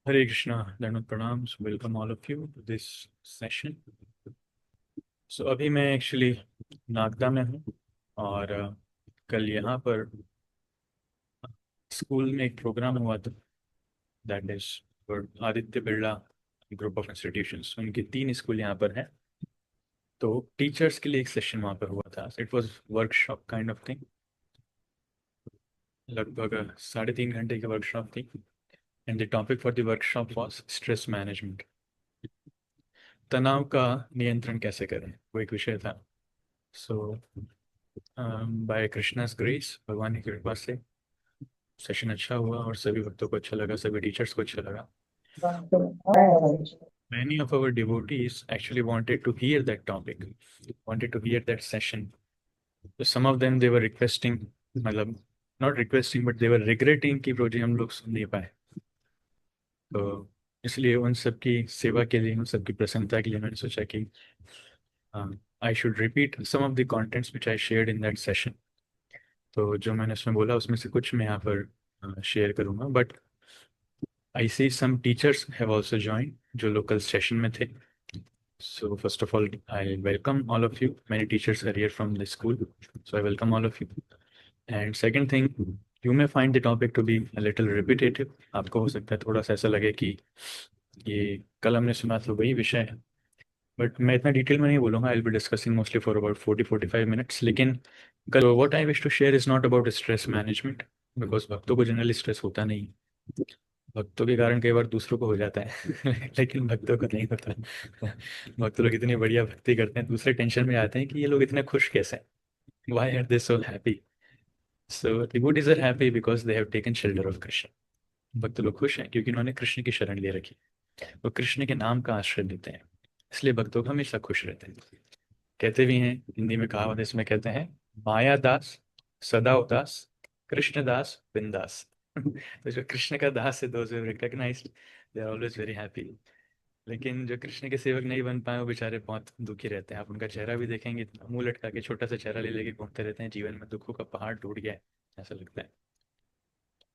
हरे कृष्णा, दंडवत प्रणाम। Welcome all of you to this session. So अभी मैं एक्चुअली नागदा में हूँ और कल यहाँ पर स्कूल में एक प्रोग्राम हुआ था। That is for Aditya Birla group of institutions. उनके 3 स्कूल यहाँ पर हैं। तो टीचर्स के लिए एक सेशन वहाँ पर हुआ था। It was workshop kind of thing. लगभग 3.5 घंटे की वर्कशॉप थी। And the topic for the workshop was stress management. तनाव का नियंत्रण कैसे करें, वो एक विषय था। सो बाय कृष्णास ग्रेस, भगवान की कृपा से सेशन अच्छा हुआ और सभी भक्तों को अच्छा लगा, सभी टीचर्स को अच्छा लगा। Many of our devotees actually wanted to hear that topic, wanted to hear that session. So some of them they were requesting, मतलब not requesting but they were regretting कि प्रोजी हम लोग सुन नहीं पाए। तो इसलिए उन सबकी सेवा के लिए, उन सबकी प्रसन्नता के लिए मैंने सोचा कि I should repeat some of the contents which I shared in that session. तो जो मैंने उसमें बोला उसमें से कुछ मैं यहाँ पर शेयर करूँगा। But I see some teachers have also join जो लोकल सेशन में थे। So first of all I welcome all of you. Many teachers are here from the school, so I welcome all of you. And second thing, you may find the topic to be a little repetitive. आपको हो सकता है थोड़ा सा ऐसा लगे कि ये कल हमने सुना तो वही विषय है। बट मैं इतना डिटेल में नहीं बोलूँगा। I will be discussing mostly for about 40-45 minutes. लेकिन कल what I wish to share is not about stress management, because भक्तों को जनरली स्ट्रेस होता नहीं। भक्तों के कारण कई बार दूसरों को हो जाता है लेकिन भक्तों को नहीं होता। भक्त लोग इतनी बढ़िया भक्ति करते हैं, दूसरे टेंशन में आते हैं कि ये लोग इतने खुश कैसे हैं, why are they so happy. So devotees are happy because they have taken shelter of Krishna. भक्त लोग खुश हैं क्योंकि उन्होंने कृष्ण की शरण ले रखी, वो कृष्ण के नाम का आश्रय लेते हैं। इसलिए भक्तों को हमेशा खुश रहते हैं। कहते भी हैं, हिंदी में कहावत है, इसमें कहते हैं, माया दास सदा उदास, कृष्ण दास बिंदास। तो जो कृष्ण का दास है, those recognize, they are always very happy. लेकिन जो कृष्ण के सेवक नहीं बन पाए वो बेचारे बहुत दुखी रहते हैं। आप उनका चेहरा भी देखेंगे, मुंह लटका के छोटा सा चेहरा ले लेके घूमते रहते हैं, जीवन में दुखों का पहाड़ टूट गया है ऐसा लगता है।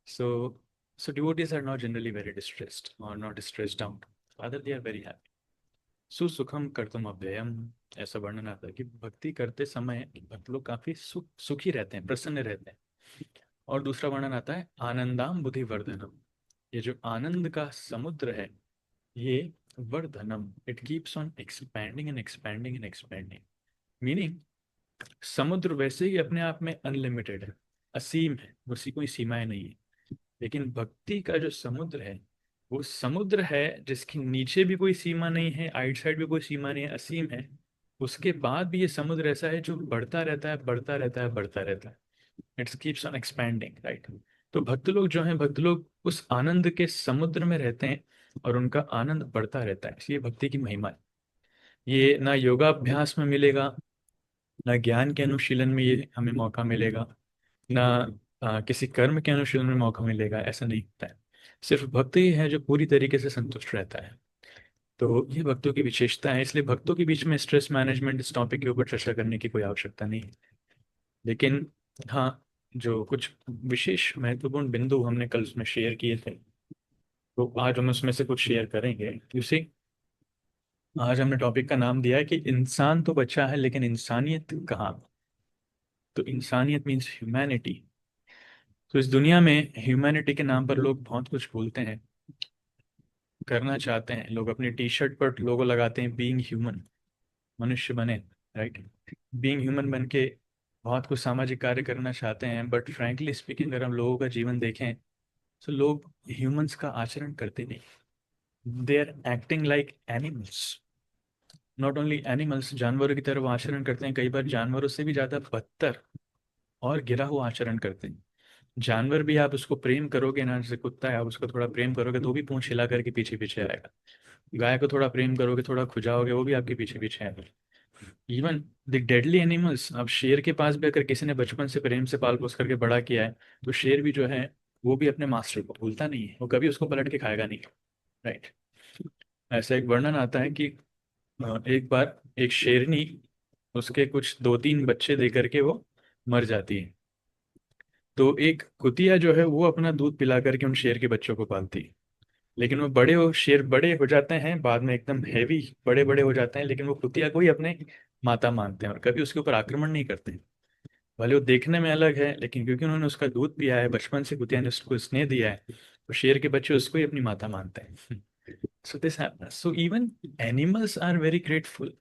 So so devotees are not generally very distressed और not stressed out, rather they are very happy. सुसुखम कर्तुम अव्ययम, ऐसा वर्णन आता है कि भक्ति करते समय भक्त लोग काफी सुखी रहते हैं, प्रसन्न रहते हैं। और दूसरा वर्णन आता है आनंदाम बुद्धि वर्धनम। ये जो आनंद का समुद्र है, ये वर्धनम, it keeps on expanding and expanding and expanding. Meaning समुद्र वैसे ही अपने आप में अनलिमिटेड है, असीम है, उसकी कोई सीमाएं नहीं है। लेकिन भक्ति का जो समुद्र है, वो समुद्र है जिसके नीचे भी कोई सीमा नहीं है, आइट साइड भी कोई सीमा नहीं है, असीम है। उसके बाद भी ये समुद्र ऐसा है जो बढ़ता रहता है, बढ़ता रहता है, बढ़ता रहता है। It's keeps on expanding, right. तो भक्त लोग जो हैं, भक्त लोग उस आनंद के समुद्र में रहते हैं और उनका आनंद बढ़ता रहता है। इसलिए भक्ति की महिमा है। ये ना योगाभ्यास में मिलेगा, ना ज्ञान के अनुशीलन में ये हमें मौका मिलेगा, ना किसी कर्म के अनुशीलन में मौका मिलेगा, ऐसा नहीं होता है। सिर्फ भक्त ही है जो पूरी तरीके से संतुष्ट रहता है। तो ये भक्तों की विशेषता है। इसलिए भक्तों के बीच में स्ट्रेस मैनेजमेंट इस टॉपिक के ऊपर चर्चा करने की कोई आवश्यकता नहीं है। लेकिन हाँ, जो कुछ विशेष महत्वपूर्ण बिंदु हमने कल उसमें शेयर किए थे, तो आज हम उसमें से कुछ शेयर करेंगे। यू सी, आज हमने टॉपिक का नाम दिया है कि इंसान तो बचा है लेकिन इंसानियत कहाँ। तो इंसानियत मीन्स ह्यूमैनिटी। तो इस दुनिया में ह्यूमैनिटी के नाम पर लोग बहुत कुछ बोलते हैं, करना चाहते हैं। लोग अपनी टी शर्ट पर लोगो लगाते हैं, बीइंग ह्यूमन, मनुष्य बने, राइट। बीइंग ह्यूमन बन के बहुत कुछ सामाजिक कार्य करना चाहते हैं। बट फ्रैंकली स्पीकिंग, अगर हम लोगों का जीवन देखें तो लोग ह्यूमंस का आचरण करते नहीं। They are acting like animals. Not only animals, जानवरों की तरह वो आचरण करते हैं, कई बार जानवरों से भी ज्यादा बदतर और गिरा हुआ आचरण करते हैं। जानवर भी आप उसको प्रेम करोगे ना, जैसे कुत्ता है, आप उसको थोड़ा प्रेम करोगे तो वो भी पूंछ हिला करके पीछे पीछे आएगा। गाय को थोड़ा प्रेम करोगे, थोड़ा खुजाओगे, वो भी आपके पीछे पीछे आएगा। इवन द डेडली एनिमल्स, अब शेर के पास भी अगर किसी ने बचपन से प्रेम से पाल पोस करके बड़ा किया है, तो शेर भी जो है वो भी अपने मास्टर को भूलता नहीं है, वो कभी उसको पलट के खाएगा नहीं, राइट। ऐसा एक वर्णन आता है कि एक बार एक शेरनी उसके कुछ 2-3 बच्चे दे करके वो मर जाती है। तो एक कुतिया जो है वो अपना दूध पिला करके उन शेर के बच्चों को पालती है। लेकिन वो शेर बड़े हो जाते हैं बाद में, एकदम हैवी बड़े बड़े हो जाते हैं, लेकिन वो कुतिया को ही अपने माता मानते हैं और कभी उसके ऊपर आक्रमण नहीं करते। भले वो देखने में अलग है, लेकिन क्योंकि उन्होंने उसका दूध पिया है बचपन से, कुतिया ने उसको स्नेह दिया है, तो शेर के बच्चे उसको ही अपनी माता मानते हैं। So this so even animals are very grateful.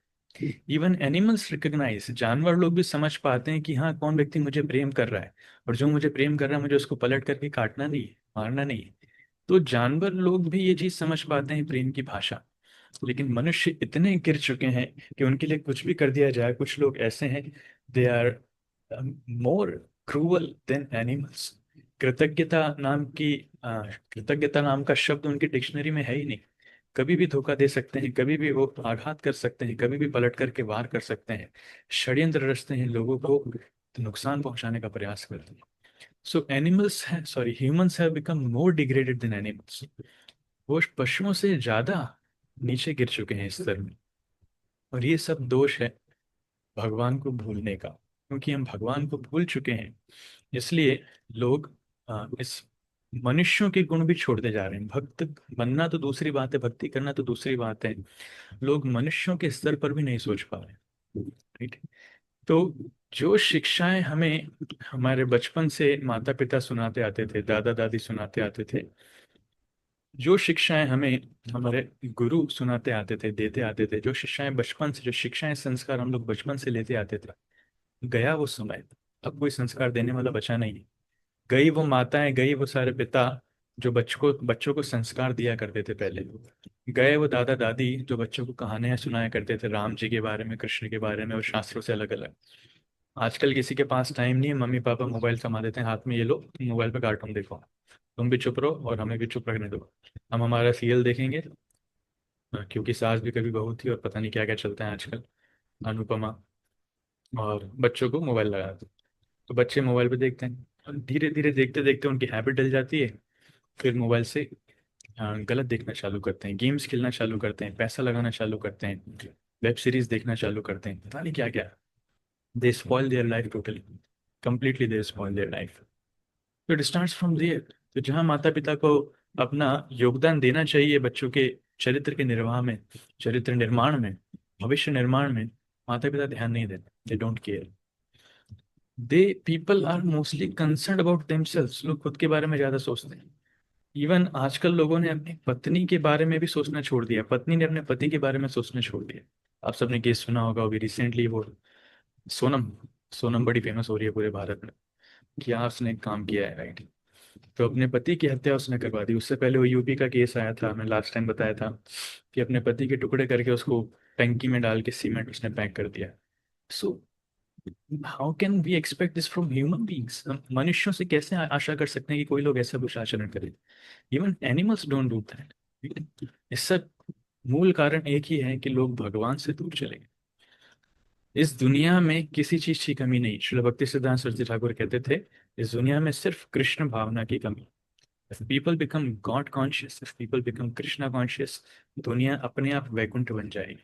Even animals recognize, जानवर लोग भी समझ पाते हैं कि हाँ, कौन व्यक्ति मुझे प्रेम कर रहा है, और जो मुझे प्रेम कर रहा है मुझे उसको पलट करके काटना नहीं है, मारना नहीं है। तो जानवर लोग भी ये चीज समझ पाते हैं, प्रेम की भाषा। लेकिन मनुष्य इतने गिर चुके हैं कि उनके लिए कुछ भी कर दिया जाए। कुछ लोग ऐसे हैं, they are more cruel than animals. कृतज्ञता नाम की कृतज्ञता नाम का शब्द उनकी डिक्शनरी में है ही नहीं। कभी भी धोखा दे सकते हैं, कभी भी वो आघात कर सकते हैं, कभी भी पलट करके वार कर सकते हैं, षड्यंत्र रचते हैं, लोगों को नुकसान पहुंचाने का प्रयास करते हैं। सो एनिमल्स है, sorry, humans have become more degraded than animals. वो पशुओं से ज्यादा नीचे गिर चुके हैं इस स्तर में। और ये सब दोष है भगवान को भूलने का, क्योंकि हम भगवान को भूल चुके हैं। इसलिए लोग इस मनुष्यों के गुण भी छोड़ते जा रहे हैं। भक्त बनना तो दूसरी बात है, भक्ति करना तो दूसरी बात है, लोग मनुष्यों के स्तर पर भी नहीं सोच पा रहे हैं। ठीक है। तो जो शिक्षाएं हमें हमारे बचपन से माता पिता सुनाते आते थे, दादा दादी सुनाते आते थे, जो शिक्षाएं हमें हमारे गुरु सुनाते आते थे, देते आते थे, जो शिक्षाएं बचपन से, जो शिक्षाएं संस्कार हम लोग बचपन से लेते आते थे, गया वो समय। अब कोई संस्कार देने वाला बचा नहीं है। गई वो माताएं, गई वो सारे पिता जो बच्चों को संस्कार दिया करते थे पहले। गए वो दादा दादी जो बच्चों को कहानियां सुनाया करते थे, राम जी के बारे में, कृष्ण के बारे में, और शास्त्रों से अलग अलग। आजकल किसी के पास टाइम नहीं है, मम्मी पापा मोबाइल थमा देते हैं हाथ में, ये लो मोबाइल पे कार्टून देखो, तुम भी चुप रहो और हमें भी चुप रखने दो, हम हमारा सीरियल देखेंगे। क्योंकि सास भी कभी बहू थी, और पता नहीं क्या क्या चलता है आजकल, अनुपमा। और बच्चों को मोबाइल लगा दो, तो बच्चे मोबाइल पे देखते हैं, और धीरे धीरे देखते देखते उनकी हैबिट डल जाती है। फिर मोबाइल से गलत देखना चालू करते हैं, गेम्स खेलना चालू करते हैं, पैसा लगाना चालू करते हैं, वेब सीरीज देखना चालू करते हैं, पता नहीं क्या क्या। They spoil their life totally, completely they spoil their life. तो इट स्टार्ट्स फ्रॉम देयर। तो जहाँ माता पिता को अपना योगदान देना चाहिए बच्चों के चरित्र के निर्वाह में, चरित्र निर्माण में, भविष्य निर्माण में, माता पिता ध्यान नहीं देते, they don't care. They people are mostly concern about themselves, लोग खुद के बारे में ज्यादा सोचते हैं। इवन आजकल लोगों ने अपनी पत्नी के बारे में भी सोचना छोड़ दिया, पत्नी ने अपने पति के बारे में सोचना छोड़ दिया। आप सबने केस सुना होगा अभी रिसेंटली, वो सोनम, सोनम बड़ी फेमस हो रही है पूरे भारत में। क्या उसने काम किया है, राइट? तो अपने पति की हत्या उसने करवा दी। उससे पहले वो यूपी का केस आया था, मैं लास्ट टाइम बताया था, कि अपने पति के टुकड़े करके उसको टंकी में डाल के सीमेंट उसने पैक कर दिया। So how can we expect this from human beings? मनुष्यों से कैसे आशा कर सकते हैं कि कोई लोग ऐसा कुछ आचरण करे? Even animals don't do that. इसका मूल कारण एक ही है कि लोग भगवान से दूर चले गए। इस दुनिया में किसी चीज की कमी नहीं। श्रील भक्ति सिद्धांत सरस्वती ठाकुर कहते थे, इस दुनिया में सिर्फ कृष्ण भावना की कमी। If people become God conscious, if people become Krishna conscious, दुनिया अपने आप वैकुंठ बन जाएगी।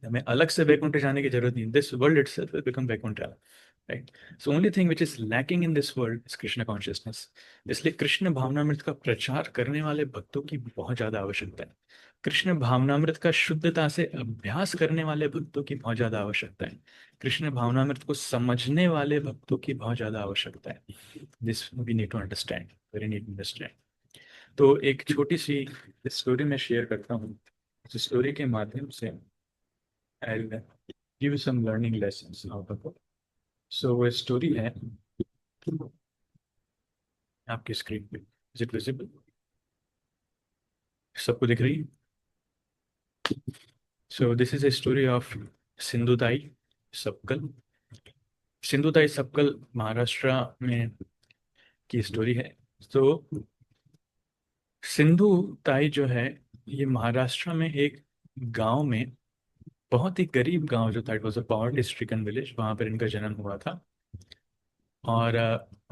हमें अलग से वैकुंठ जाने की जरूरत नहीं। This world itself will become Vaikuntha, right? So only thing which is lacking in this world is Krishna consciousness. इसलिए कृष्ण भावनामृत का प्रचार करने वाले भक्तों की बहुत ज्यादा आवश्यकता है। कृष्ण भावनामृत का शुद्धता से अभ्यास करने वाले भक्तों की बहुत ज्यादा आवश्यकता है। कृष्ण भावनामृत को समझने वाले भक्तों की बहुत ज्यादा आवश्यकता है। This we need to understand, very need to understand. तो एक छोटी सी स्टोरी मैं शेयर करता हूँ। इस स्टोरी के माध्यम से I will give you some learning lessons out of it. So वो स्टोरी है आपकी स्क्रीन पे, इज इट विजिबल? सबको दिख रही है? So this is a story of Sindhutai Sapkal. Sindhutai Sapkal Maharashtra में की स्टोरी है। तो सिंधु ताई जो है, ये महाराष्ट्र में एक गांव में, बहुत ही गरीब गांव जो था, it was a poverty stricken village, वहां पर इनका जन्म हुआ था। और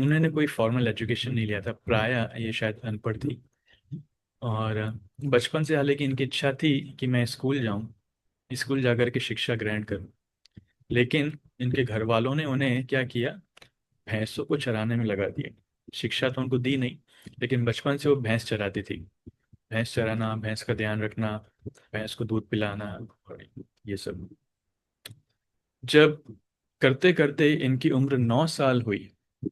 उन्होंने कोई फॉर्मल एजुकेशन नहीं लिया था, प्राय ये शायद अनपढ़ थी। और बचपन से हालांकि इनकी इच्छा थी कि मैं स्कूल जाऊं, स्कूल जाकर के शिक्षा ग्रहण करूं। लेकिन इनके घर वालों ने उन्हें क्या किया, भैंसों को चराने में लगा दिया। शिक्षा तो उनको दी नहीं, लेकिन बचपन से वो भैंस चराती थी। भैंस चराना, भैंस का ध्यान रखना, भैंस को दूध पिलाना और ये सब। जब करते करते इनकी उम्र 9 साल हुई,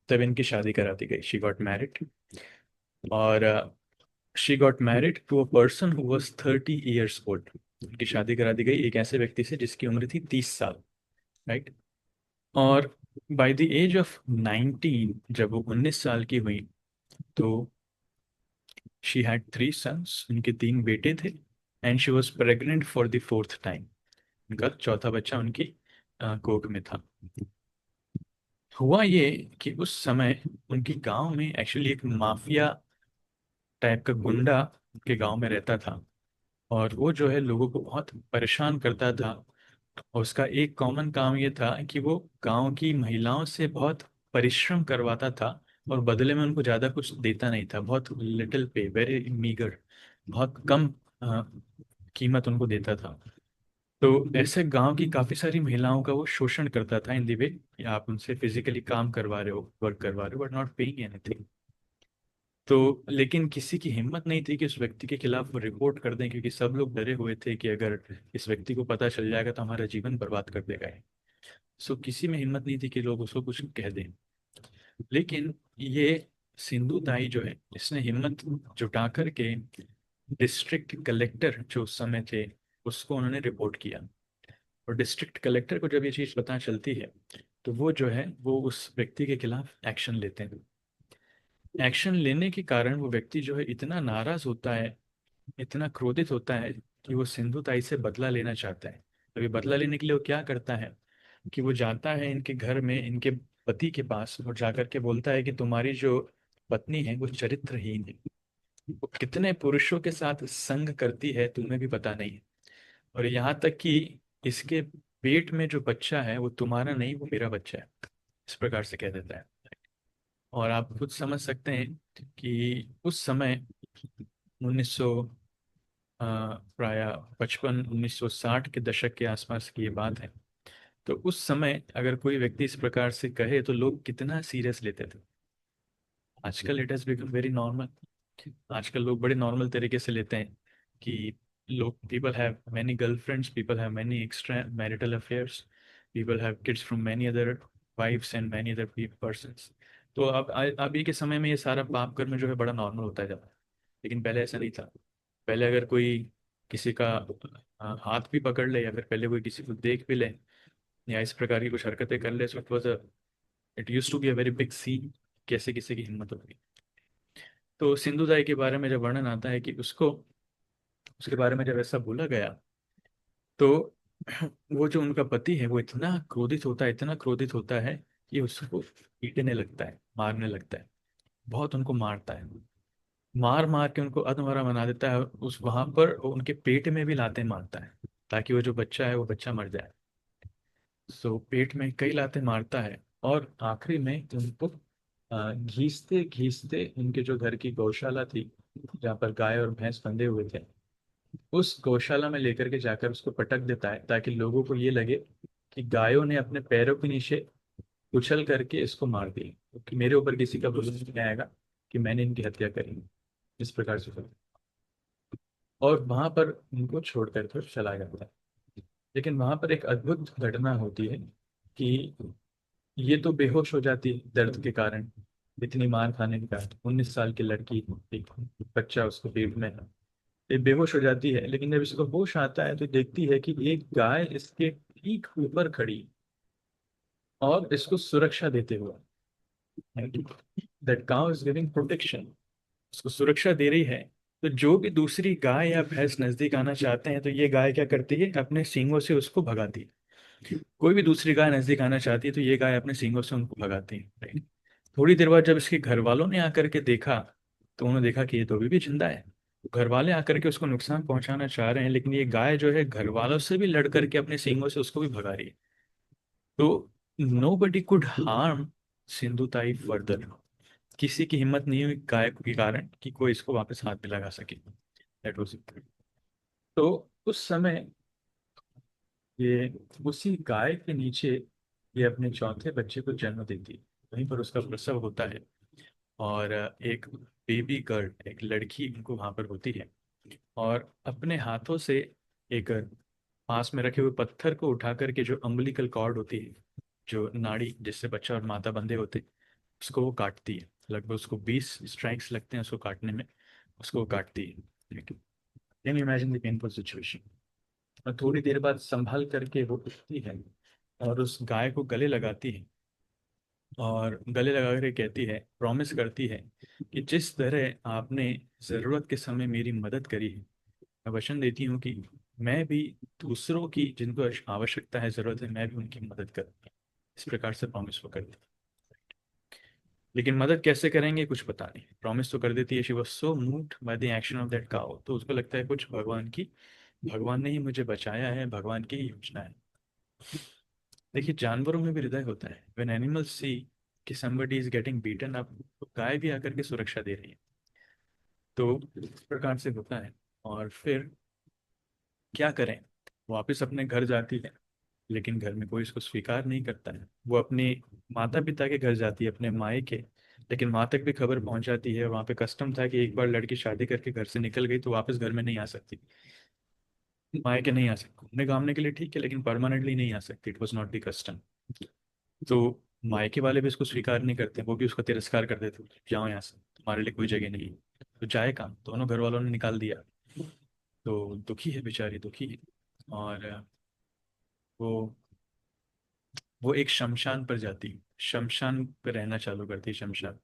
तब इनकी शादी करा दी गई। शी गॉट मैरिड, और she got married to a person who was 30 years old। उनकी शादी करा दी गई एक ऐसे व्यक्ति से जिसकी उम्र थी 30 साल, राइट। और बाय द एज ऑफ 19, जब वो 19 साल की हुई, तो शी हैड 3 sons, उनके 3 बेटे थे। And she was pregnant for the fourth time. उनका चौथा बच्चा उनकी कोख में था। हुआ ये कि उस समय उनके गांव में एक्चुअली एक माफिया टाइप का गुंडा उनके गांव में रहता था, और वो जो है लोगों को बहुत परेशान करता था। और उसका एक कॉमन काम ये था कि वो गांव की महिलाओं से बहुत परिश्रम करवाता था, और बदले में उनको ज़्यादा कुछ देता नहीं था। बहुत लिटिल पे, वेरी मीगर, बहुत कम अ, कीमत उनको देता था। तो ऐसे गांव की काफ़ी सारी महिलाओं का वो शोषण करता था इन दी वे, या आप उनसे फिजिकली काम करवा रहे हो, वर्क करवा रहे हो, बट नॉट पेइंग एनीथिंग। तो लेकिन किसी की हिम्मत नहीं थी कि उस व्यक्ति के खिलाफ वो रिपोर्ट कर दें, क्योंकि सब लोग डरे हुए थे कि अगर इस व्यक्ति को पता चल जाएगा तो हमारा जीवन बर्बाद कर देगा ये। सो किसी में हिम्मत नहीं थी कि लोग उसको कुछ कह दें। लेकिन ये सिंधु ताई जो है, इसने हिम्मत जुटा करके डिस्ट्रिक्ट कलेक्टर जो उस समय थे, उसको उन्होंने रिपोर्ट किया। और डिस्ट्रिक्ट कलेक्टर को जब ये चीज़ पता चलती है, तो वो जो है वो उस व्यक्ति के खिलाफ एक्शन लेते हैं। एक्शन लेने के कारण वो व्यक्ति जो है इतना नाराज होता है, इतना क्रोधित होता है, कि वो सिंधु ताई से बदला लेना चाहता है। अभी बदला लेने के लिए वो क्या करता है कि वो जाता है इनके घर में, इनके पति के पास, और जाकर के बोलता है कि तुम्हारी जो पत्नी है वो चरित्रहीन है, वो कितने पुरुषों के साथ संग करती है तुम्हें भी पता नहीं है। और यहाँ तक कि इसके पेट में जो बच्चा है वो तुम्हारा नहीं, वो मेरा बच्चा है, इस प्रकार से कह देता है। और आप खुद समझ सकते हैं कि उस समय 1900 प्राय 55-1960 के दशक के आसपास की ये बात है। तो उस समय अगर कोई व्यक्ति इस प्रकार से कहे तो लोग कितना सीरियस लेते थे। आजकल it has become very normal. आजकल लोग बड़े नॉर्मल तरीके से लेते हैं कि लोग, people have many girlfriends, people have many extra marital affairs, people have kids from many other wifes and many other persons. तो अब अभी के समय में ये सारा पाप कर्म जो है बड़ा नॉर्मल होता जा रहा है। लेकिन पहले ऐसा नहीं था। पहले अगर कोई किसी का हाथ भी पकड़ ले, या फिर पहले कोई किसी को देख भी ले, या इस प्रकार की कुछ हरकतें कर ले, so it use to be a very big scene. कैसे किसी की हिम्मत होगी। तो सिंधु ताई के बारे में जब वर्णन आता है कि उसको, उसके बारे में जब ऐसा बोला गया, तो वो जो उनका पति है वो इतना क्रोधित होता है, इतना क्रोधित होता है कि उसको पीटने लगता है, मारने लगता है। बहुत उनको मारता है, मार मार के उनको अधमरा बना देता है। उस वहां पर वो उनके पेट में भी लातें मारता है, ताकि वो जो बच्चा है वो बच्चा मर जाए। सो पेट में कई लातें मारता है, और आखिरी में उनको घीसते घीसते उनके जो घर की गौशाला थी, जहाँ पर गाय और भैंस बंधे हुए थे, उस गौशाला में लेकर के जाकर उसको पटक देता है, ताकि लोगों को ये लगे कि गायों ने अपने पैरों के नीचे उछल करके इसको मार दिया, क्योंकि मेरे ऊपर किसी का भरोसा नहीं आएगा कि मैंने इनकी हत्या करी। इस प्रकार से करता है। और वहां पर उनको छोड़ करके चला जाता है। लेकिन वहां पर एक अद्भुत घटना होती है कि ये तो बेहोश हो जाती है दर्द के कारण, इतनी मार खाने के कारण। 19 साल की लड़की, एक बच्चा उसको पेट में है, ये बेहोश हो जाती है। लेकिन जब इसको होश आता है तो देखती है कि एक गाय इसके ठीक ऊपर खड़ी, और इसको सुरक्षा देते हुए, that cow is giving protection, उसको सुरक्षा दे रही है। तो जो भी दूसरी गाय या भैंस नजदीक आना चाहते हैं, तो ये गाय क्या करती है, अपने सींगों से उसको भगाती है। कोई भी दूसरी गाय नजदीक आना चाहती है तो ये गाय अपने सींगों से उनको भगाती है, राइट। थोड़ी देर बाद जब इसके घर वालों ने आकर के देखा, तो उन्होंने देखा कि ये तो अभी भी जिंदा है। घर वाले आकर के उसको नुकसान पहुंचाना चाह रहे हैं, लेकिन ये गाय जो है घर वालों से भी लड़ करके अपने सींगों से उसको भी भगा रही है। तो nobody could harm Sindhu Tai further. किसी की हिम्मत नहीं हुई गाय के कारण कि कोई इसको वापस हाथ में लगा सके। That was it. तो उस समय ये उसी गाय के नीचे ये अपने चौथे बच्चे को जन्म देती है। वहीं पर उसका प्रसव होता है, और एक बेबी गर्ल, एक लड़की उनको वहां पर होती है। और अपने हाथों से एक पास में रखे हुए पत्थर को उठा करके, जो अम्बिलिकल कॉर्ड होती है, जो नाड़ी जिससे बच्चा और माता बंधे होते हैं, उसको वो काटती है। लगभग उसको 20 स्ट्राइक्स लगते हैं उसको काटने में, उसको वो काटती है। Can you imagine the painful situation. और थोड़ी देर बाद संभाल करके वो उठती है और उस गाय को गले लगाती है, और गले लगा कर कहती है, प्रॉमिस करती है कि जिस तरह आपने ज़रूरत के समय मेरी मदद करी है, मैं वचन देती हूँ कि मैं भी दूसरों की जिनको आवश्यकता है, ज़रूरत है, मैं भी उनकी मदद करूँगी। इस प्रकार से प्रॉमिस वो करती है। लेकिन मदद कैसे करेंगे कुछ पता नहीं, प्रॉमिस तो कर देती है। She was so moved by the action of that cow, तो उसको लगता है कुछ भगवान ने ही मुझे बचाया है, भगवान की ही योजना है। देखिए, जानवरों में भी हृदय होता है। व्हेन एनिमल्स सी कि somebody is getting beaten up, तो गाय भी आकर के सुरक्षा दे रही है। तो इस प्रकार से होता है। और फिर क्या करें, वापस अपने घर जाती है, लेकिन घर में कोई इसको स्वीकार नहीं करता है। वो अपने माता पिता के घर जाती है, अपने मायके, लेकिन वहां तक भी खबर पहुंच जाती है। वहां पे कस्टम था कि एक बार लड़की शादी करके घर से निकल गई तो वापस घर में नहीं आ सकती, मायके नहीं आ सकती। घूमने घामने के लिए ठीक है, लेकिन परमानेंटली नहीं आ सकती। It was not the custom. तो मायके वाले भी उसको स्वीकार नहीं करते, वो भी उसका तिरस्कार कर देते, जाओ यहाँ से, तुम्हारे लिए कोई जगह नहीं है। तो जाए काम, दोनों घर वालों ने निकाल दिया। तो दुखी है, बेचारी दुखी है। और वो वो एक शमशान पर जाती है, शमशान पर रहना चालू करती है, शमशान।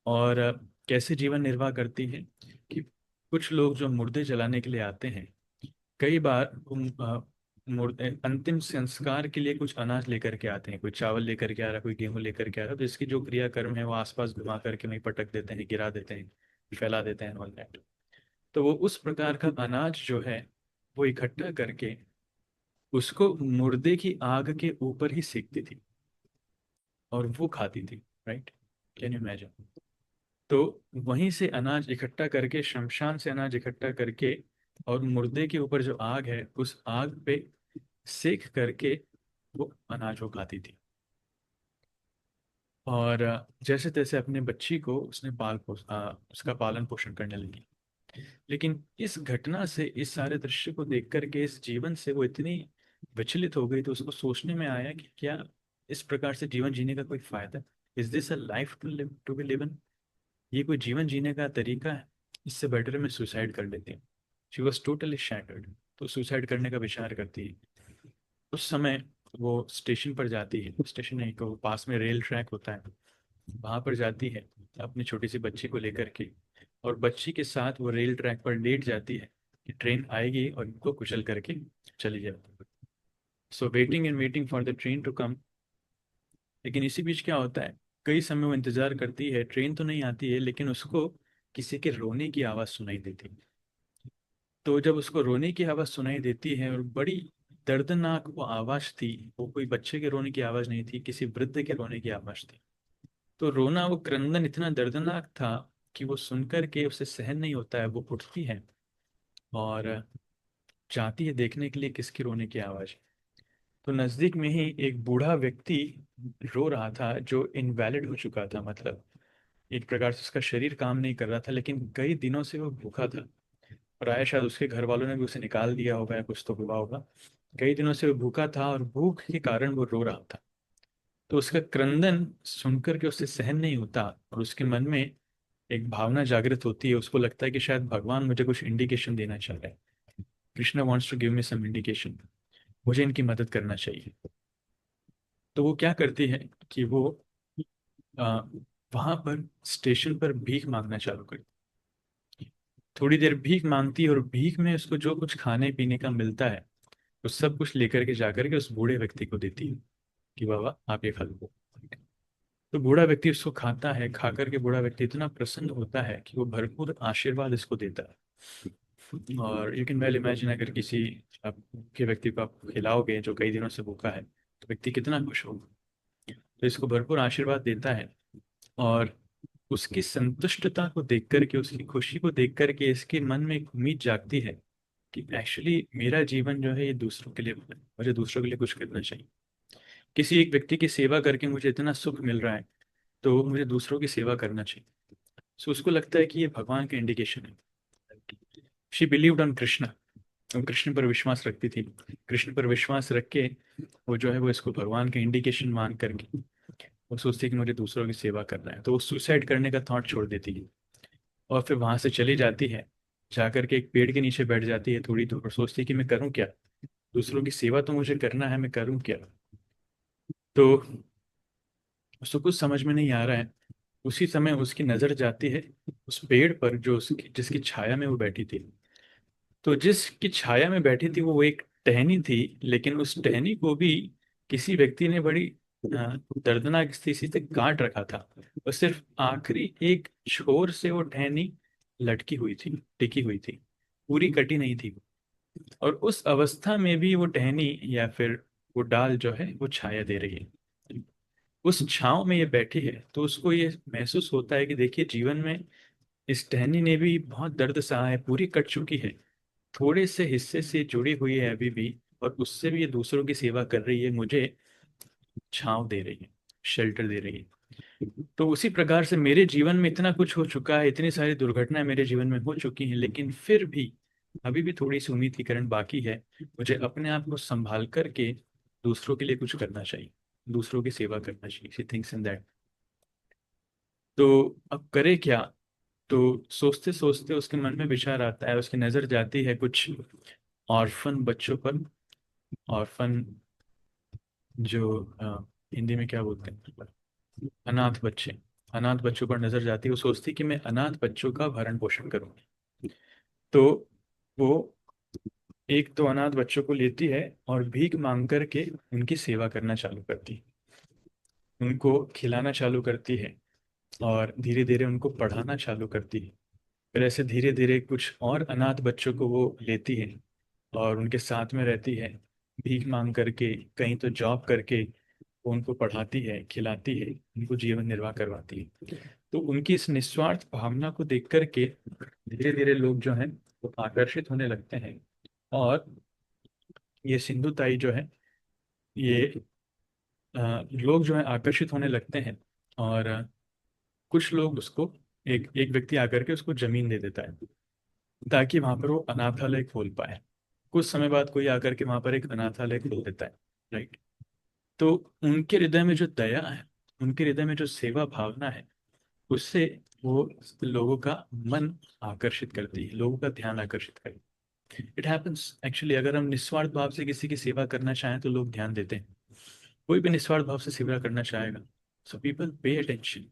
और कैसे जीवन निर्वाह करती है कि कुछ लोग जो मुर्दे जलाने के लिए आते हैं, कई बार मुर्दे अंतिम संस्कार के लिए कुछ अनाज लेकर के आते हैं। कोई चावल लेकर के आ रहा है, कोई गेहूं लेकर के आ रहा है, तो इसकी जो क्रियाकर्म है वो आसपास घुमा करके वहीं पटक देते हैं, गिरा देते हैं, फैला देते हैं ऑल दैट। तो वो उस प्रकार का अनाज जो है वो इकट्ठा करके उसको मुर्दे की आग के ऊपर ही सेकती थी और वो खाती थी। Right, can you imagine. तो वहीं से अनाज इकट्ठा करके, शमशान से अनाज इकट्ठा करके, और मुर्दे के ऊपर जो आग है उस आग पे सेक करके वो अनाज वो खाती थी। और जैसे तैसे अपने बच्ची को उसने उसका पालन पोषण करने लगी। लेकिन इस घटना से, इस सारे दृश्य को देख करके, इस जीवन से वो इतनी विचलित हो गई, तो उसको सोचने में आया कि क्या इस प्रकार से जीवन जीने का कोई फायदा? Is this a life to live, to be lived? ये कोई जीवन जीने का तरीका है? इससे बेटर मैं सुसाइड कर लेती हूँ। She was totally shattered. तो सुसाइड करने का विचार करती है। उस समय वो स्टेशन पर जाती है, स्टेशन नहीं तो पास में रेल ट्रैक होता है, वहां पर जाती है अपनी छोटी सी बच्ची को लेकर के। और बच्ची के साथ वो रेल ट्रैक पर लेट जाती है कि ट्रेन आएगी और इनको कुचल करके चली जाती है। So waiting and waiting for the train to come. लेकिन इसी बीच क्या होता है, कई समय वो इंतजार करती है, ट्रेन तो नहीं आती है, लेकिन उसको किसी के रोने की आवाज़ सुनाई देती है। तो जब उसको रोने की आवाज़ सुनाई देती है, और बड़ी दर्दनाक वो आवाज़ थी, वो कोई बच्चे के रोने की आवाज़ नहीं थी, किसी वृद्ध के रोने की आवाज़ थी। तो रोना, वो क्रंदन इतना दर्दनाक था कि वो सुनकर के उसे सहन नहीं होता है, वो उठती है और जाती है देखने के लिए किसकी रोने की आवाज़ है। तो नज़दीक में ही एक बूढ़ा व्यक्ति रो रहा था, जो इनवैलिड हो चुका था। मतलब एक प्रकार से उसका शरीर काम नहीं कर रहा था, लेकिन कई दिनों से वो भूखा था। प्राय शायद उसके घर वालों ने भी उसे निकाल दिया होगा या कुछ तो हुआ होगा। कई दिनों से वो भूखा था और भूख के कारण वो रो रहा था। तो उसका क्रंदन सुनकर के उसे सहन नहीं होता, और उसके मन में एक भावना जागृत होती है। उसको लगता है कि शायद भगवान मुझे कुछ इंडिकेशन देना चाह रहा है। Krishna wants to give me some indication, मुझे इनकी मदद करना चाहिए। तो वो क्या करती है कि वो आ, वहां पर स्टेशन पर भीख मांगना चालू करती। थोड़ी देर भीख मांगती है, और भीख में उसको जो कुछ खाने पीने का मिलता है वो सब कुछ लेकर के जाकर के उस बूढ़े व्यक्ति को देती है कि बाबा आप ये खा लो। तो बूढ़ा व्यक्ति उसको खाता है। खा करके बूढ़ा व्यक्ति इतना प्रसन्न होता है कि वो भरपूर आशीर्वाद इसको देता है। और यू कैन वेल इमेजिन, अगर किसी आप के व्यक्ति को आप खिलाओगे जो कई दिनों से भूखा है, तो व्यक्ति कितना खुश होगा। तो इसको भरपूर आशीर्वाद देता है। और उसकी संतुष्टता को देख करके, उसकी खुशी को देख करके इसके मन में एक उम्मीद जागती है कि एक्चुअली मेरा जीवन जो है ये दूसरों के लिए है। मुझे दूसरों के लिए कुछ करना चाहिए। किसी एक व्यक्ति की सेवा करके मुझे इतना सुख मिल रहा है, तो मुझे दूसरों की सेवा करना चाहिए। सो उसको लगता है कि ये भगवान का इंडिकेशन है। शी बिलीव्ड ऑन कृष्ण, वो कृष्ण पर विश्वास रखती थी। कृष्ण पर विश्वास रख के वो जो है वो इसको भगवान का इंडिकेशन मान करके वो सोचती है कि मुझे दूसरों की सेवा करना है, तो वो सुसाइड करने का थॉट छोड़ देती है और फिर वहां से चली जाती है, जाकर के एक पेड़ के नीचे बैठ जाती है थोड़ी दूर और सोचती है कि मैं करूँ क्या, दूसरों की सेवा तो मुझे करना है, मैं करूँ क्या। तो उसको कुछ समझ में नहीं आ रहा है। उसी समय उसकी नजर जाती है उस पेड़ पर जो उसकी जिसकी छाया में वो बैठी थी। तो जिसकी छाया में बैठी थी वो एक टहनी थी, लेकिन उस टहनी को भी किसी व्यक्ति ने बड़ी दर्दनाक स्थिति से काट रखा था, और सिर्फ आखिरी एक छोर से वो टहनी लटकी हुई थी, टिकी हुई थी, पूरी कटी नहीं थी। और उस अवस्था में भी वो टहनी या फिर वो डाल जो है वो छाया दे रही है, उस छांव में ये बैठी है। तो उसको ये महसूस होता है कि देखिए जीवन में इस टहनी ने भी बहुत दर्द सहा है, पूरी कट चुकी है, थोड़े से हिस्से से जुड़ी हुई है अभी भी, और उससे भी ये दूसरों की सेवा कर रही है, मुझे छांव दे रही है, शेल्टर दे रही है। तो उसी प्रकार से मेरे जीवन में इतना कुछ हो चुका है, इतनी सारी दुर्घटनाएं मेरे जीवन में हो चुकी हैं, लेकिन फिर भी अभी भी थोड़ी सी उम्मीद की किरण बाकी है। मुझे अपने आप को संभाल करके दूसरों के लिए कुछ करना चाहिए, दूसरों की सेवा करना चाहिए। She thinks in that. तो अब करे क्या। तो सोचते सोचते उसके मन में विचार आता है, उसकी नजर जाती है कुछ ऑर्फन बच्चों पर। ऑर्फन जो हिंदी में क्या बोलते हैं, अनाथ बच्चे। अनाथ बच्चों पर नजर जाती है, वो सोचती कि मैं अनाथ बच्चों का भरण पोषण करूंगी। तो वो एक तो अनाथ बच्चों को लेती है और भीख मांग करके उनकी सेवा करना चालू करती है, उनको खिलाना चालू करती है और धीरे धीरे उनको पढ़ाना चालू करती है। फिर ऐसे धीरे धीरे कुछ और अनाथ बच्चों को वो लेती है और उनके साथ में रहती है, भीख मांग करके कहीं तो जॉब करके वो उनको पढ़ाती है, खिलाती है, उनको जीवन निर्वाह करवाती है। तो उनकी इस निस्वार्थ भावना को देख करके धीरे धीरे लोग जो हैं वो आकर्षित होने लगते हैं। और ये सिंधु ताई जो है, ये लोग जो है आकर्षित होने लगते हैं। और कुछ लोग उसको, एक एक व्यक्ति आकर के उसको जमीन दे देता है ताकि वहां पर वो अनाथालय खोल पाए। कुछ समय बाद कोई आकर के वहां पर एक अनाथालय खोल देता है, राइट। तो उनके हृदय में जो दया है, उनके हृदय में जो सेवा भावना है, उससे वो लोगों का मन आकर्षित करती है, लोगों का ध्यान आकर्षित करती है। इट हैपन्स एक्चुअली, अगर हम निस्वार्थ भाव से किसी की सेवा करना चाहें तो लोग ध्यान देते हैं। कोई भी निस्वार्थ भाव से सेवा करना चाहेगा, सो पीपल पे अटेंशन,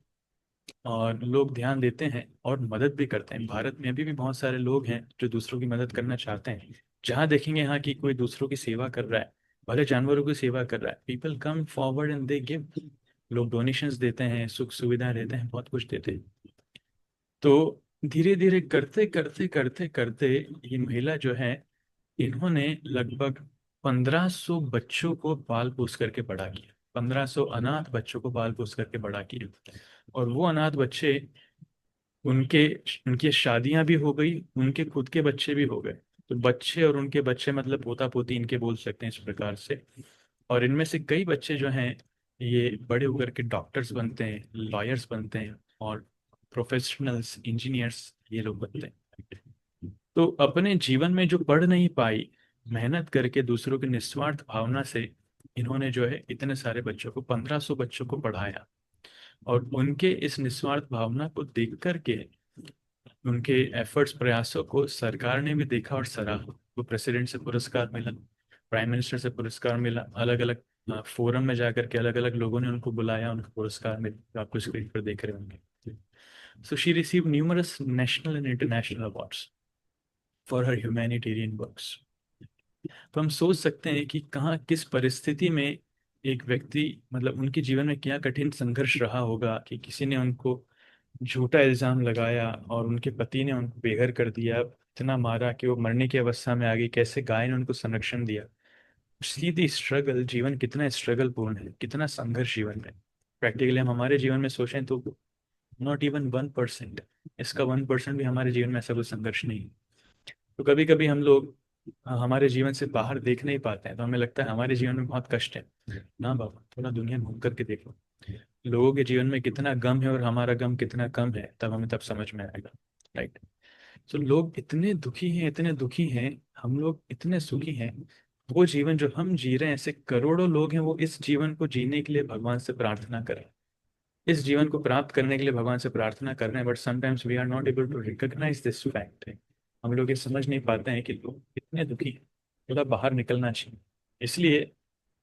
और लोग ध्यान देते हैं और मदद भी करते हैं। भारत में अभी भी बहुत सारे लोग हैं जो दूसरों की मदद करना चाहते हैं। जहाँ देखेंगे यहाँ की कोई दूसरों की सेवा कर रहा है, भले जानवरों की सेवा कर रहा है, people come forward and they give. लोग डोनेशंस देते हैं, सुख सुविधाएं देते हैं, बहुत कुछ देते हैं। तो धीरे धीरे करते करते करते करते ये महिला जो है, इन्होंने लगभग 1500 बच्चों को पाल पोस करके बड़ा किया, 1500 अनाथ बच्चों को पाल पोस करके बड़ा किया। और वो अनाथ बच्चे, उनके उनकी शादियां भी हो गई, उनके खुद के बच्चे भी हो गए। तो बच्चे और उनके बच्चे मतलब पोता पोती इनके बोल सकते हैं इस प्रकार से। और इनमें से कई बच्चे जो हैं ये बड़े होकर के डॉक्टर्स बनते हैं, लॉयर्स बनते हैं, और प्रोफेशनल्स, इंजीनियर्स, ये लोग बनते हैं। तो अपने जीवन में जो पढ़ नहीं पाई, मेहनत करके दूसरों की निस्वार्थ भावना से इन्होंने जो है इतने सारे बच्चों को, 1500 बच्चों को पढ़ाया। और उनके इस निस्वार्थ भावना को देख करके, उनके एफर्ट्स, प्रयासों को सरकार ने भी देखा और सराहा। वो प्रेसिडेंट से पुरस्कार मिला, प्राइम मिनिस्टर से पुरस्कार मिला, अलग अलग फोरम में जाकर के अलग अलग लोगों ने उनको बुलाया, उनको पुरस्कार मिला, आपको स्क्रीन पर देख रहे होंगे। So she receive numerous national and international awards for her humanitarian works. तो हम सोच सकते हैं कि कहाँ किस परिस्थिति में एक व्यक्ति, मतलब उनके जीवन में क्या कठिन संघर्ष रहा होगा कि किसी ने उनको झूठा इल्जाम लगाया और उनके पति ने उनको बेघर कर दिया, इतना मारा कि वो मरने की अवस्था में आ गई, कैसे गाय ने उनको संरक्षण दिया। सीधी स्ट्रगल, जीवन कितना स्ट्रगल पूर्ण है, कितना संघर्ष जीवन में। प्रैक्टिकली हम हमारे जीवन में सोचें तो नॉट इवन 1%, इसका 1% भी हमारे जीवन में ऐसा कोई संघर्ष नहीं है। तो कभी कभी हम लोग हमारे जीवन से बाहर देख नहीं पाते हैं, तो हमें लगता है हमारे जीवन में बहुत कष्ट है। ना बाबा, थोड़ा दुनिया घूम करके देखो, लोगों के जीवन में कितना गम है और हमारा गम कितना कम है, तब हमें तब समझ में आएगा, राइट। तो लोग इतने दुखी हैं, इतने दुखी हैं, हम लोग इतने सुखी हैं। वो जीवन जो हम जी रहे हैं, ऐसे करोड़ों लोग हैं वो इस जीवन को जीने के लिए भगवान से प्रार्थना कर रहे हैं, इस जीवन को प्राप्त करने के लिए भगवान से प्रार्थना कर रहे हैं, but sometimes we are not able to recognize this fact. हम लोग ये समझ नहीं पाते हैं कि लोग कितने दुखी हैं, थोड़ा बाहर निकलना चाहिए। इसलिए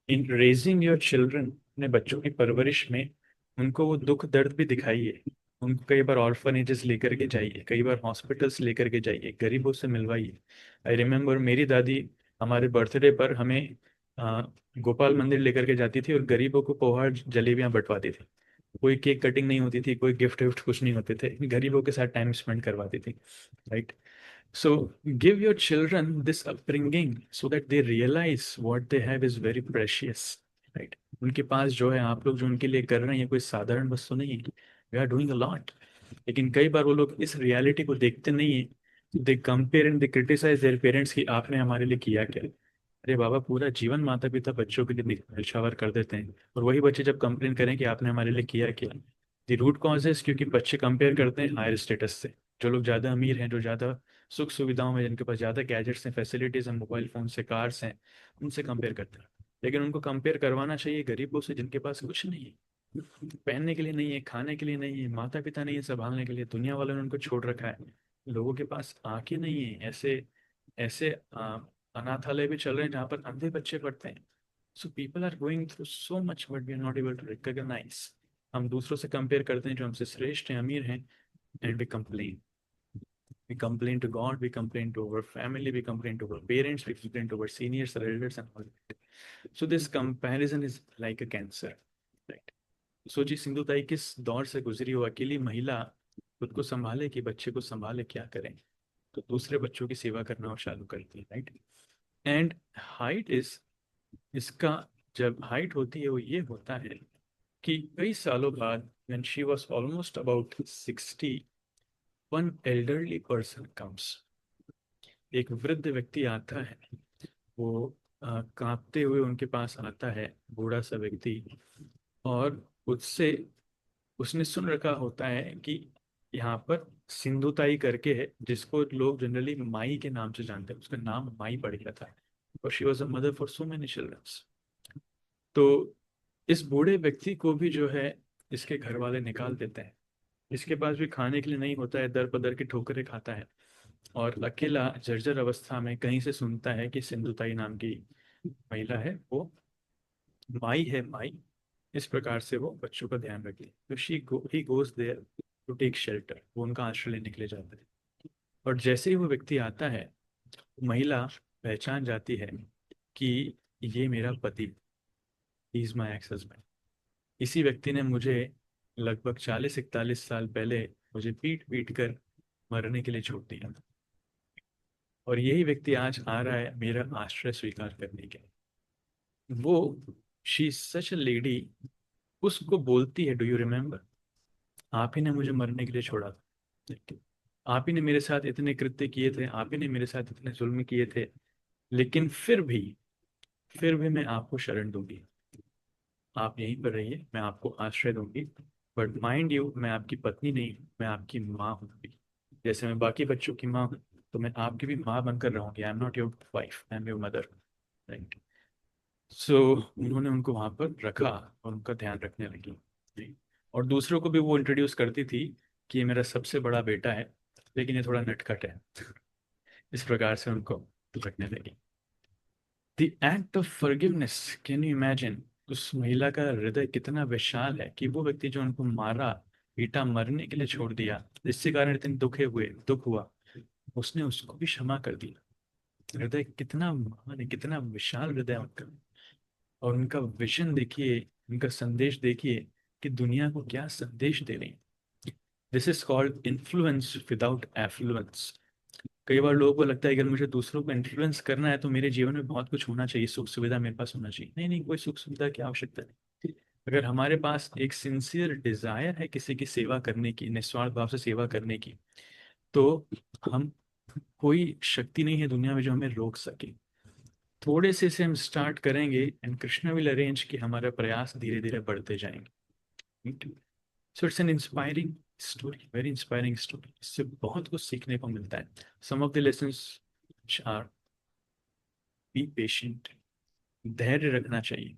इन रेजिंग योर चिल्ड्रन, अपने बच्चों की परवरिश में उनको वो दुख दर्द भी दिखाइए। उनको कई बार ऑर्फनेजेस लेकर के जाइए, कई बार हॉस्पिटल्स लेकर के जाइए, गरीबों से मिलवाइए। आई रिमेम्बर मेरी दादी हमारे बर्थडे पर हमें आ, गोपाल मंदिर लेकर के जाती थी और गरीबों को पोहा जलेबियां बंटवाती थी। कोई केक कटिंग नहीं होती थी, कोई गिफ्ट विफ्ट कुछ नहीं होते थे, गरीबों के साथ टाइम स्पेंड करवाती थी। Right. So give your children this upbringing so that they realize what they have is very precious, right? उनके पास जो है, आप लोग जो उनके लिए कर रहे हैं, कोई साधारण वस्तु नहीं है। We are doing a lot, लेकिन कई बार वो लोग इस रियलिटी को देखते नहीं है। They compare and they criticise their parents कि आपने हमारे लिए किया क्या। अरे बाबा, पूरा जीवन माता पिता बच्चों के लिए निछावर कर देते हैं, और वही बच्चे जब कंप्लेन करें कि आपने हमारे लिए किया क्या। द रूट कॉज है क्योंकि बच्चे कंपेयर करते हैं हायर स्टेटस से। जो लोग ज़्यादा अमीर हैं, जो ज़्यादा सुख सुविधाओं में, जिनके पास ज़्यादा गैजेट्स हैं, फैसिलिटीज़ हैं, मोबाइल फ़ोन से, कार्स हैं, उनसे कंपेयर करते हैं। लेकिन उनको कंपेयर करवाना चाहिए गरीबों से जिनके पास कुछ नहीं है, पहनने के लिए नहीं है, खाने के लिए नहीं है, माता पिता नहीं है संभालने के लिए, दुनिया वालों ने उनको छोड़ रखा है। लोगों के पास आंखें नहीं है, ऐसे ऐसे अनाथालय भी चल रहे हैं जहाँ पर अंधे बच्चे पढ़ते हैं। So people are going through so much but we are not able to recognize. हम दूसरों से कंपेयर करते हैं जो हमसे श्रेष्ठ हैं, अमीर हैं, and we complain. We complain to God, we complain to our family, we complain to our parents, we complain to our seniors, our elders, and all that. So this comparison is like a cancer, right? सोचिए सिंधुताई किस दौर से गुजरी हो। अकेली महिला खुद को संभाले कि बच्चे को संभाले, क्या करें, तो दूसरे बच्चों की सेवा करना और चालू करती है, राइट। एंड हाइट इज, इसका जब हाइट होती है वो ये होता है कि कई सालों बाद when she was almost about 60, one elderly person comes। एक वृद्ध व्यक्ति आता है, वो कांपते हुए उनके पास आता है, बूढ़ा सा व्यक्ति। और उससे उसने सुन रखा होता है कि यहाँ पर सिंधुताई करके है, जिसको लोग जनरली माई के नाम से जानते हैं, उसका नाम माई पड़ गया था, और she was a mother for so many childrens. तो इस बूढ़े व्यक्ति को भी जो है इसके घर वाले निकाल देते हैं। इसके पास भी खाने के लिए नहीं होता है, दर बदर की ठोकरें खाता है, और अकेला जर्जर अवस्था में कहीं से सुनता है कि सिंधुताई नाम की महिला है, वो माई है, माई। इस प्रकार से वो बच्चों का ध्यान रखती है। तो he goes there to take shelter, वो उनका आश्रय लेने के लिए जाता है। और जैसे ही वो व्यक्ति आता है, महिला पहचान जाती है कि ये मेरा पति, he is my ex husband. इसी व्यक्ति ने मुझे लगभग 40-41 साल पहले मुझे पीट पीट कर मरने के लिए छोड़ दिया था, और यही व्यक्ति आज आ रहा है मेरा आश्रय स्वीकार करने के लिए। वो, शी सच अ लेडी, उसको बोलती है, डू यू रिमेम्बर, आप ही ने मुझे मरने के लिए छोड़ा था, आप ही ने मेरे साथ इतने कृत्य किए थे, आप ही ने मेरे साथ इतने जुल्म किए थे, लेकिन फिर भी मैं आपको शरण दूंगी। आप यहीं पर रहिए, मैं आपको आश्रय दूंगी। बट माइंड यू, मैं आपकी पत्नी नहीं हूँ, मैं आपकी माँ हूँ। जैसे मैं बाकी बच्चों की माँ हूँ, तो मैं आपकी भी माँ बनकर रहूंगी। I am not your wife, I am your mother, right. So उन्होंने उनको वहां पर रखा और उनका ध्यान रखने लगी, जी। और दूसरों को भी वो इंट्रोड्यूस करती थी कि ये मेरा सबसे बड़ा बेटा है, लेकिन ये थोड़ा नटखट है। इस प्रकार से उनको रखने लगी। The act of forgiveness, can you imagine, उस महिला का हृदय कितना विशाल है कि वो व्यक्ति जो उनको मारा, बेटा मरने के लिए छोड़ दिया, जिसके कारण इतने दुख हुआ, उसने उसको भी क्षमा कर दिया। हृदय कितना महान है, कितना विशाल हृदय है उनका। और उनका विजन देखिए, उनका संदेश देखिए कि दुनिया को क्या संदेश दे रही है। This is called influence without affluence. कई बार लोगों को लगता है कि अगर मुझे दूसरों को इन्फ्लुएंस करना है तो मेरे जीवन में बहुत कुछ होना चाहिए, सुख सुविधा मेरे पास होना चाहिए। नहीं नहीं, कोई सुख सुविधा की आवश्यकता नहीं। अगर हमारे पास एक सिंसियर डिजायर है किसी की सेवा करने की, निस्वार्थ भाव से सेवा करने की, तो हम, कोई शक्ति नहीं है दुनिया में जो हमें रोक सके। थोड़े से हम स्टार्ट करेंगे एंड कृष्णा विल अरेंज कि हमारा प्रयास धीरे धीरे बढ़ते जाएंगे। So it's an inspiring story, very inspiring story, इससे बहुत कुछ सीखने को मिलता है। Some of the lessons are, be patient, धैर्य रखना चाहिए।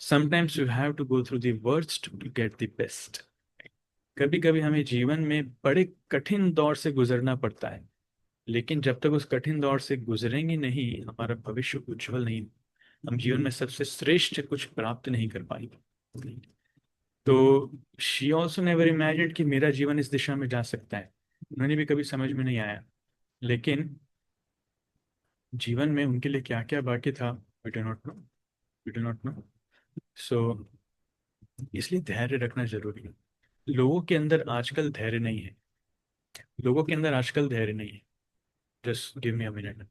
Sometimes you have to go through the worst to get the best. कभी कभी हमें जीवन में बड़े कठिन दौर से गुजरना पड़ता है, लेकिन जब तक उस कठिन दौर से गुजरेंगे नहीं, हमारा भविष्य उज्जवल नहीं, हम जीवन में सबसे श्रेष्ठ कुछ प्राप्त नहीं कर पाएंगे। तो शी ऑल्सो नेवर इमेजिन्ड कि मेरा जीवन इस दिशा में जा सकता है, उन्हें भी कभी समझ में नहीं आया। लेकिन जीवन में उनके लिए क्या क्या बाकी था, we do not know, we do not know. So इसलिए धैर्य रखना जरूरी है। लोगों के अंदर आजकल धैर्य नहीं है, लोगों के अंदर आजकल धैर्य नहीं है। Just give me a minute.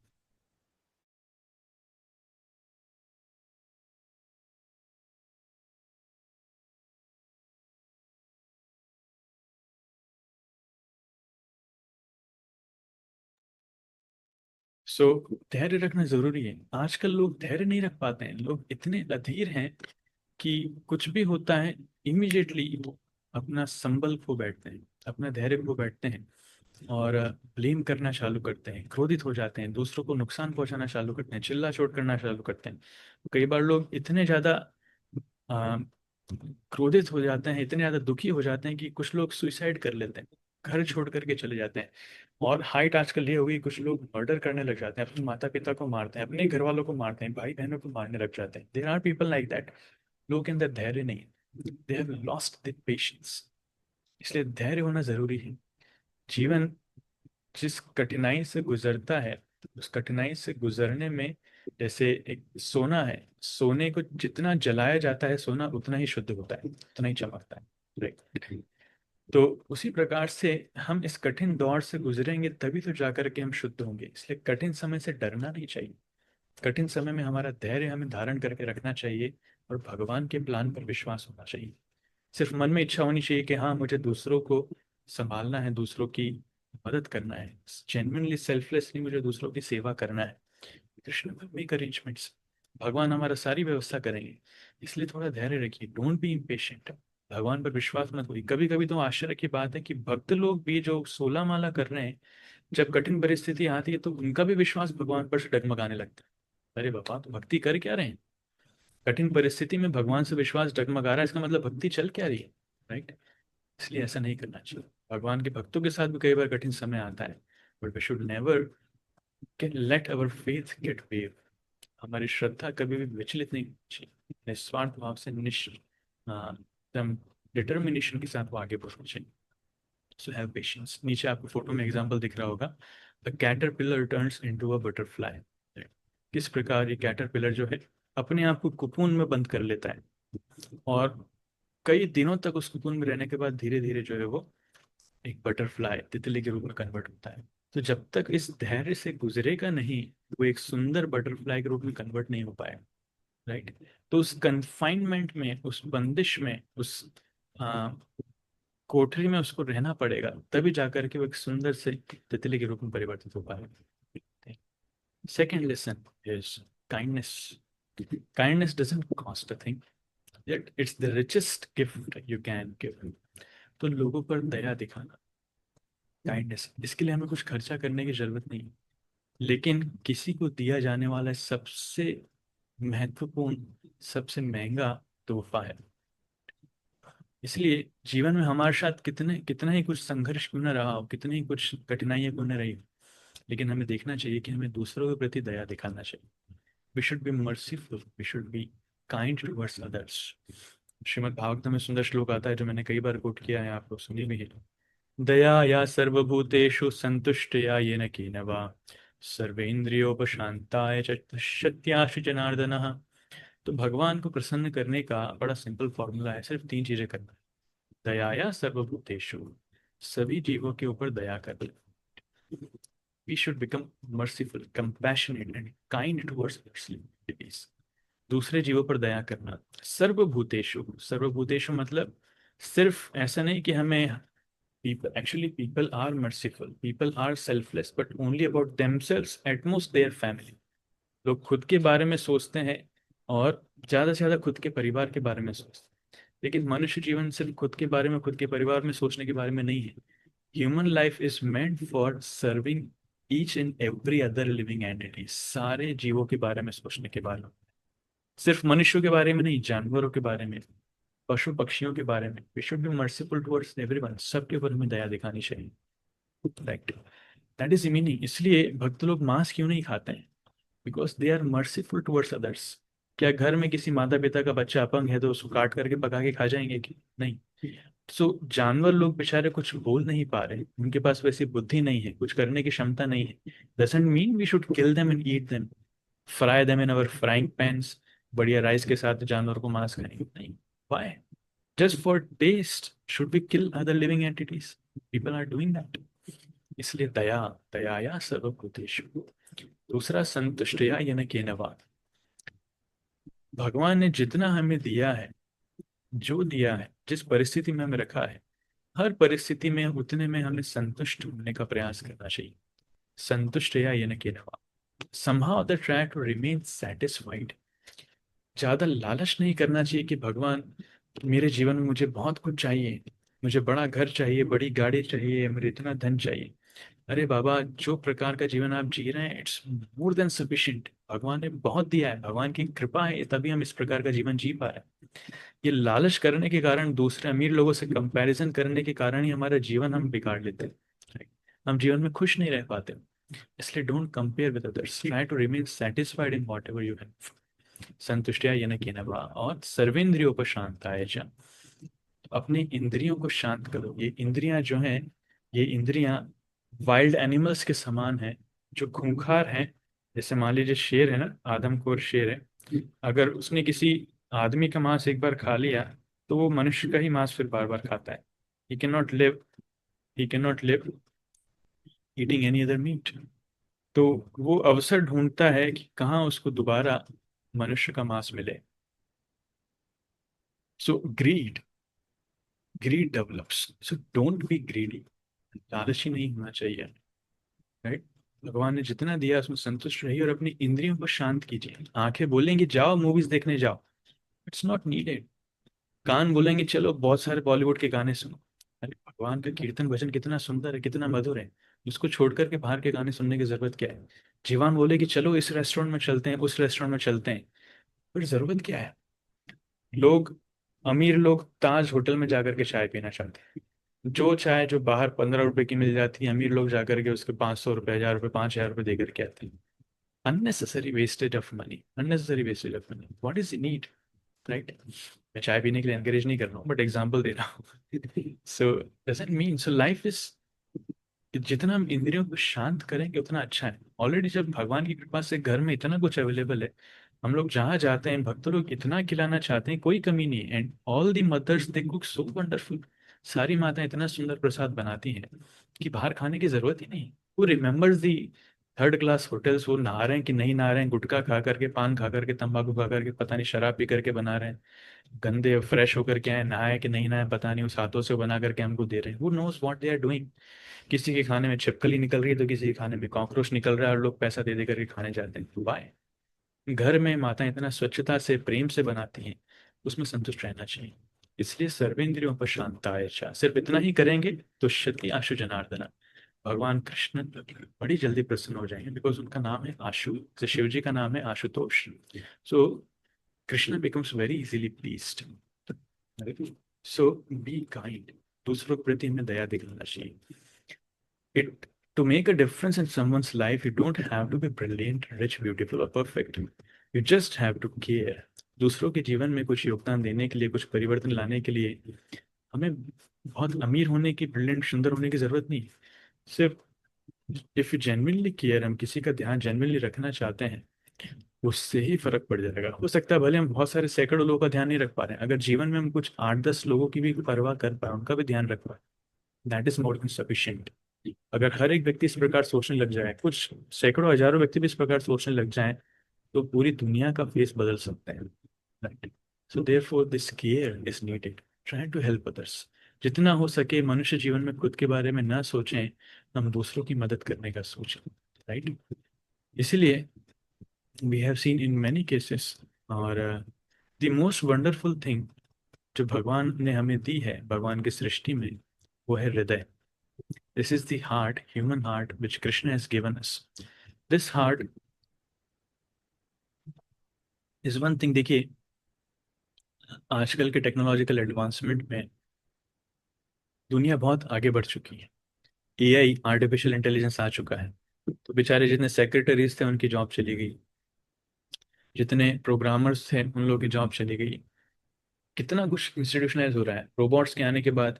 So धैर्य रखना जरूरी है। आजकल लोग धैर्य नहीं रख पाते हैं, लोग इतने अधीर हैं कि कुछ भी होता है इमीडिएटली वो अपना संबल खो बैठते हैं, अपना धैर्य खो बैठते हैं, और ब्लेम करना चालू करते हैं, क्रोधित हो जाते हैं, दूसरों को नुकसान पहुंचाना चालू करते हैं, चिल्ला चोट करना चालू करते हैं। कई बार लोग इतने ज्यादा आ, क्रोधित हो जाते हैं, इतने ज्यादा दुखी हो जाते हैं कि कुछ लोग सुइसाइड कर लेते हैं, घर छोड़ करके चले जाते हैं। और हाइट आजकल ये हो गई, कुछ लोग मर्डर करने लग जाते हैं, अपने माता पिता को मारते हैं, अपने घर वालों को मारते हैं, भाई बहनों को मारने लग जाते हैं। There are people like that. लोगों के अंदर धैर्य नहीं है, they have lost the patience. इसलिए धैर्य होना जरूरी है। जीवन जिस कठिनाई से गुजरता है, उस कठिनाई से गुजरने में, जैसे एक सोना है, सोने को जितना जलाया जाता है सोना उतना ही शुद्ध होता है, उतना ही चमकता है, राइट। तो उसी प्रकार से हम इस कठिन दौर से गुजरेंगे तभी तो जाकर के हम शुद्ध होंगे। इसलिए कठिन समय से डरना नहीं चाहिए। कठिन समय में हमारा धैर्य हमें धारण करके रखना चाहिए, और भगवान के प्लान पर विश्वास होना चाहिए। सिर्फ मन में इच्छा होनी चाहिए कि हाँ मुझे दूसरों को संभालना है, दूसरों की मदद करना है, जेन्युइनली सेल्फलेसली मुझे दूसरों की सेवा करना है। कृष्ण विल मेक अरेंजमेंट्स, भगवान हमारा सारी व्यवस्था करेंगे। इसलिए थोड़ा धैर्य रखिए, डोंट बी इम्पेशेंट। भगवान पर विश्वास मत होइए। कभी कभी तो आश्चर्य की बात है कि भक्त लोग भी जो 16 माला कर रहे हैं, जब कठिन परिस्थिति आती है तो उनका भी विश्वास भगवान पर से डगमगाने लगता है। अरे बाबा, तो भक्ति कर क्या रहे हैं? कठिन परिस्थिति में भगवान से विश्वास डगमगा रहा है, इसका मतलब भक्ति चल क्या रही है, राइट। इसलिए ऐसा नहीं करना चाहिए। भगवान के भक्तों के साथ भी कई बार कठिन समय आता है, but we should never can let our faith get wave. हमारी श्रद्धा कभी भी विचलित नहीं होनी चाहिए। निस्वार्थ भाव से एकदम डिटर्मिनेशन के साथ वो आगे बढ़ना चाहिए। So have patience. नीचे आपको फोटो में एग्जांपल दिख रहा होगा, the caterpillar turns into a butterfly. किस प्रकार ये कैटरपिलर जो है अपने आप को कुकून में बंद कर लेता है, और कई दिनों तक उस कुकून में रहने के बाद धीरे धीरे जो है वो एक बटरफ्लाई, तितली के रूप में कन्वर्ट होता है। तो जब तक इस धैर्य से गुजरेगा नहीं, वो एक सुंदर बटरफ्लाई के रूप में कन्वर्ट नहीं हो पाएगा, राइट। तो उस कन्फाइनमेंट में, उस बंदिश में, उस आ, कोठरी में उसको रहना पड़ेगा, तभी जाकर के वो एक सुंदर से तितली के रूप में परिवर्तित हो पाएगा। Second lesson is kindness. Kindness doesn't cost a thing, yet it's the richest gift you can give। तो लोगों पर दया दिखाना, काइंडनेस, इसके लिए हमें कुछ खर्चा करने की जरूरत नहीं है, लेकिन किसी को दिया जाने वाला सबसे महत्वपूर्ण, सबसे महंगा तोहफा है। इसलिए जीवन में हमारे साथ कितने कितना ही कुछ संघर्ष क्यों न रहा हो, कितनी ही कुछ कठिनाइयां क्यों न रही हो, लेकिन हमें देखना चाहिए कि हमें दूसरों के प्रति दया दिखाना चाहिए। We should be merciful, we should be kind towards others. Srimad Bhagavat में सुंदर श्लोक आता है जो मैंने कई बार कोट किया है, आप लोग सुनी भी है। दया या सर्वभूतेषु संतुष्ट या येन केनवा सर्वेन्द्रियोपशांताय च तुष्यत्याशु जनार्दन। तो भगवान को प्रसन्न करने का बड़ा सिंपल फॉर्मूला है, सिर्फ 3 चीजें करना है। दया या सर्वभूतेषु, सभी जीवों के ऊपर दया कर। We should become merciful, compassionate and kind towards. दूसरे जीवों पर दया करना। सर्वभूतेषु, सर्वभूतेषु मतलब सिर्फ ऐसा नहीं कि हमें, people actually people are merciful, people are selfless but only about themselves, at most their family। लोग खुद के बारे में सोचते हैं, और ज्यादा से ज्यादा खुद के परिवार के बारे में सोचते हैं। लेकिन मनुष्य जीवन सिर्फ खुद के बारे में, खुद के परिवार में सोचने के बारे में नहीं है। Human life is meant for serving each and every other living entity, सारे जीवों के बारे में सोचने के बारे में, सिर्फ मनुष्यों के बारे में नहीं, जानवरों के बारे में, पशु पक्षियों के बारे में। We should be merciful towards everyone, सबके ऊपर हमें दया दिखानी चाहिए। Right, that is meaning. इसलिए भक्त लोग मांस क्यों नहीं खाते हैं? Because they are merciful towards others. क्या घर में किसी माता पिता का बच्चा अपंग है तो उसको काट करके पका के खा जाएंगे कि नहीं? सो जानवर लोग बेचारे कुछ बोल नहीं पा रहे, उनके पास वैसी बुद्धि नहीं है, कुछ करने की क्षमता नहीं है। Doesn't mean we should kill them and eat them, fry them in our frying pans, बढ़िया राइस के साथ जानवर को मांस खाएंगे, नहीं। Why? Just for taste should we kill other living entities? People are doing that. इसलिए दया, दयाया सर्वभूतेषु। दूसरा संतुष्टया येन केनवा। भगवान ने जितना हमें दिया है, जो दिया है, जिस परिस्थिति में हमें रखा है, हर परिस्थिति में उतने में हमें संतुष्ट होने का प्रयास करना चाहिए। संतुष्टया येन Kenwa. somehow the try to remain satisfied। ज्यादा लालच नहीं करना चाहिए कि भगवान मेरे जीवन में मुझे बहुत कुछ चाहिए, मुझे बड़ा घर चाहिए, बड़ी गाड़ी चाहिए, मुझे इतना धन चाहिए। अरे बाबा, जो प्रकार का जीवन आप जी रहे हैं, इट्स मोर देन सफिशिएंट। भगवान ने बहुत दिया है, भगवान की कृपा है, तभी हम इस प्रकार का जीवन जी पा रहे हैं। ये लालच करने के कारण, दूसरे अमीर लोगों से कंपैरिजन करने के कारण ही हमारा जीवन हम बिगाड़ लेते हैं। Right? हम जीवन में खुश नहीं रह पाते। इसलिए don't compare with others, try to remain satisfied in whatever you have. संतुष्टिया येन केनवा। और सर्वेंद्रियोपशांताय च। अपनी इंद्रियों को शांत करो। ये इंद्रियां जो हैं, ये इंद्रियां वाइल्ड एनिमल्स के समान है, जो खूंखार हैं। जैसे मान लीजिए शेर है ना, आदमखोर शेर है, अगर उसने किसी आदमी का मांस एक बार खा लिया, तो वो मनुष्य का ही मांस फिर बार बार खाता है। He can not live, he can not live eating any other meat. तो वो अवसर ढूंढता है कि कहाँ उसको दोबारा मनुष्य का मांस मिले। So greed, greed develops, so don't be greedy. लालची नहीं होना चाहिए। राइट? भगवान ने जितना दिया उसमें संतुष्ट रहिए और अपनी इंद्रियों को शांत कीजिए। आंखें बोलेंगी जाओ मूवीज देखने जाओ, इट्स नॉट नीडेड। कान बोलेंगे चलो बहुत सारे बॉलीवुड के गाने सुनो। अरे भगवान का कीर्तन भजन कितना सुंदर है, कितना मधुर है, उसको छोड़ करके बाहर के गाने सुनने की जरूरत क्या है? जीवान बोले कि चलो इस रेस्टोरेंट में चलते हैं, उस रेस्टोरेंट में चलते हैं, फिर जरूरत क्या है? लोग, अमीर लोग ताज होटल में जाकर के चाय पीना चाहते हैं। जो चाय जो बाहर 15 रुपए की मिल जाती है, अमीर लोग जाकर के उसके 500 रुपए, 1000 रुपए, 5000 रुपए दे करके आते हैं। Unnecessary wastage of money, unnecessary wastage of money, what is need? Right? मैं चाय पीने के लिए एनकरेज नहीं कर रहा हूँ, बट एग्जाम्पल दे रहा हूँ। सो doesn't mean, so life is, जितना हम इंद्रियों को शांत करेंगे उतना अच्छा है। ऑलरेडी जब भगवान की कृपा से घर में इतना कुछ अवेलेबल है, हम लोग जहाँ जाते हैं, भक्त लोग इतना खिलाना चाहते हैं, कोई कमी नहीं है। And all the mothers they cook so wonderful. सारी माताएं इतना सुंदर प्रसाद बनाती हैं कि बाहर खाने की जरूरत ही नहीं। वो रिमेम्बर्स दी थर्ड क्लास होटल्स, वो नहा रहे हैं कि नहीं नहा रहे हैं, गुटखा खा करके, पान खा करके, तंबाकू खा करके, पता नहीं शराब पी करके बना रहे हैं, गंदे फ्रेश होकर के आए, नहाए कि नहीं नहाए पता नहीं, उस हाथों से बना करके हमको दे रहे हैं। वो knows what they are doing. किसी के खाने में छिपकली निकल रही है तो किसी के खाने में कॉकरोच निकल रहा है, और लोग पैसा दे दे करके खाने जाते हैं। वाई? घर में माता इतना स्वच्छता से, प्रेम से बनाती हैं, उसमें संतुष्ट रहना चाहिए। इसलिए सर्वेंद्रियों पर शांताय च, सिर्फ इतना ही करेंगे तो शक्ति आशु जनार्दन, भगवान कृष्ण बड़ी जल्दी प्रसन्न हो जाएंगे। बिकॉज उनका नाम है आशु, जैसे शिव जी का नाम है Ashutosh. So Krishna becomes very easily pleased. So be kind, दूसरों के प्रति हमें दया दिखाना चाहिए। It To make a difference in someone's life, you don't have to be brilliant, rich, beautiful or perfect. You just have to care. दूसरों के जीवन में कुछ योगदान देने के लिए, कुछ परिवर्तन लाने के लिए हमें बहुत अमीर होने की, ब्रिलियंट, सुंदर होने की जरूरत नहीं। सिर्फ इफ यू जेन्युइनली केयर, हम किसी का ध्यान जेन्युइनली रखना चाहते हैं, उससे ही फर्क पड़ जाएगा। हो सकता है भले हम बहुत सारे सैकड़ों लोगों का ध्यान नहीं रख पा रहे हैं, अगर जीवन में हम कुछ 8-10 लोगों की भी परवाह कर पाए, उनका भी ध्यान रख पाए, that is more than sufficient. अगर हर एक व्यक्ति इस प्रकार सोचने लग जाए, कुछ सैकड़ों हजारों व्यक्ति भी इस प्रकार सोचने लग जाएं, तो पूरी दुनिया का फेस बदल सकते हैं। Right? So therefore this care is needed, try to help others. जितना हो सके मनुष्य जीवन में खुद के बारे में ना सोचें, हम दूसरों की मदद करने का सोचें। राइट? इसीलिए we have seen in many cases, और द मोस्ट वंडरफुल थिंग जो भगवान ने हमें दी है भगवान की सृष्टि में, वो है हृदय। This is the heart, human heart which Krishna has given us. This heart is one thing. देखिए, आजकल के टेक्नोलॉजिकल एडवांसमेंट में दुनिया बहुत आगे बढ़ चुकी है। एआई, आर्टिफिशियल इंटेलिजेंस आ चुका है। तो बेचारे जितने सेक्रेटरीज थे उनकी जॉब चली गई, जितने प्रोग्रामर्स थे उन लोगों की जॉब चली गई। कितना कुछ इंस्टीट्यूशनलाइज हो रहा है रोबोट्स के आने के बाद,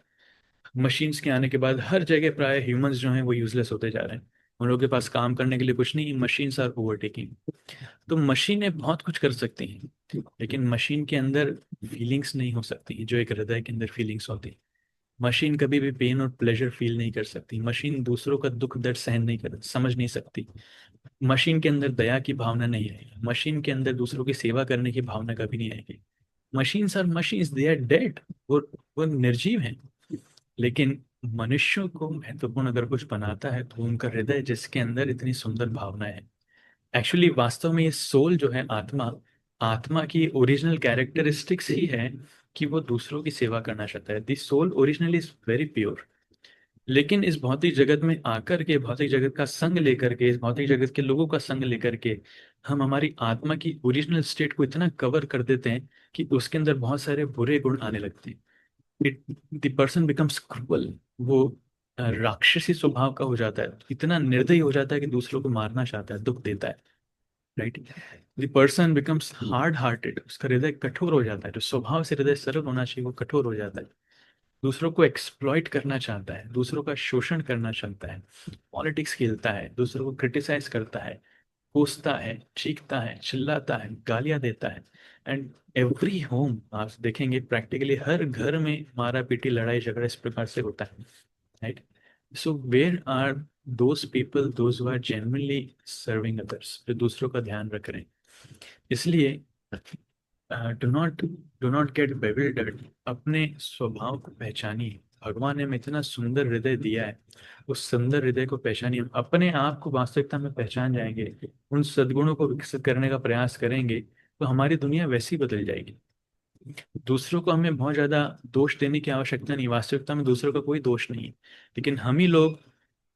मशीन्स के आने के बाद। हर जगह प्राय ह्यूमंस जो हैं वो यूजलेस होते जा रहे हैं। उन लोगों के पास काम करने के लिए कुछ नहीं, मशीन्स आर ओवरटेकिंग। तो मशीनें बहुत कुछ कर सकती हैं, लेकिन मशीन के अंदर फीलिंग्स नहीं हो सकती जो एक हृदय के अंदर फीलिंग्स होती हैं। मशीन कभी भी पेन और प्लेजर फील नहीं कर सकती। मशीन दूसरों का दुख दर्द सहन नहीं कर समझ नहीं सकती। मशीन के अंदर दया की भावना नहीं है। मशीन के अंदर दूसरों की सेवा करने की भावना कभी नहीं आएगी। Machines are machines, they are dead. वो निर्जीव हैं। लेकिन मनुष्यों को महत्वपूर्ण अगर कुछ बनाता है तो उनका हृदय, जिसके अंदर इतनी सुंदर भावनाएं है। एक्चुअली वास्तव में ये सोल जो है, आत्मा, आत्मा की ओरिजिनल कैरेक्टरिस्टिक्स ही है कि वो दूसरों की सेवा करना चाहता है। This soul originally is very pure. लेकिन इस भौतिक जगत में आकर के, भौतिक जगत का संग लेकर के, इस भौतिक जगत के लोगों का संग लेकर के, हम हमारी आत्मा की ओरिजिनल स्टेट को इतना कवर कर देते हैं कि उसके अंदर बहुत सारे बुरे गुण आने लगते हैं। It the person becomes cruel. वो राक्षसी स्वभाव का हो जाता है, इतना निर्दयी हो जाता है कि दूसरों को मारना चाहता है, दुख देता है। Right. The person becomes hard hearted. उसका हृदय कठोर हो जाता है। जो स्वभाव से हृदय सरल होना चाहिए वो कठोर हो जाता है। दूसरों को एक्सप्लॉइट करना चाहता है, दूसरों का शोषण करना चाहता है, पॉलिटिक्स खेलता है, दूसरों को क्रिटिसाइज करता है, कोसता है, चीखता है, चिल्लाता है, गालियां देता है। एंड एवरी होम आप देखेंगे, प्रैक्टिकली हर घर में मारा पीटी, लड़ाई झगड़ा इस प्रकार से होता है। Right. So where are those people, those who are genuinely serving others, जो दूसरों का ध्यान रख रहे हैं। इसलिए डू नॉट गेट बेविल्डर्ड। अपने स्वभाव को पहचानिए। भगवान ने हमें इतना सुंदर हृदय दिया है, उस सुंदर हृदय को पहचानिए। हम अपने आप को वास्तविकता में पहचान जाएंगे, उन सद्गुणों को विकसित करने का प्रयास करेंगे, तो हमारी दुनिया वैसी बदल जाएगी। दूसरों को हमें बहुत ज्यादा दोष देने की आवश्यकता नहीं। वास्तविकता में दूसरों का कोई दोष नहीं है, लेकिन हम ही लोग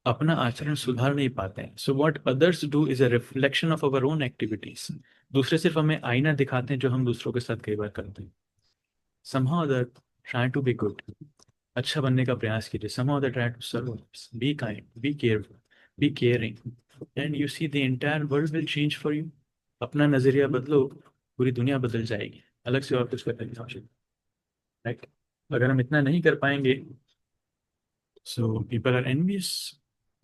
अपना आचरण सुधार नहीं पाते हैं। So what others do is a reflection of our own activities. दूसरे सिर्फ हमें आईना दिखाते हैं जो हम दूसरों के साथ कई बार करते हैं। somehow other try to be good। अच्छा बनने का प्रयास कीजिए। somehow other try to serve others, be kind, be careful, be caring, and you see the entire world will change for you। अपना नजरिया बदलो, पूरी दुनिया बदल जाएगी। अलग से और कुछ करने की आवश्यकता, राइट। अगर हम इतना नहीं कर पाएंगे, सो पीपल आर एनवियस।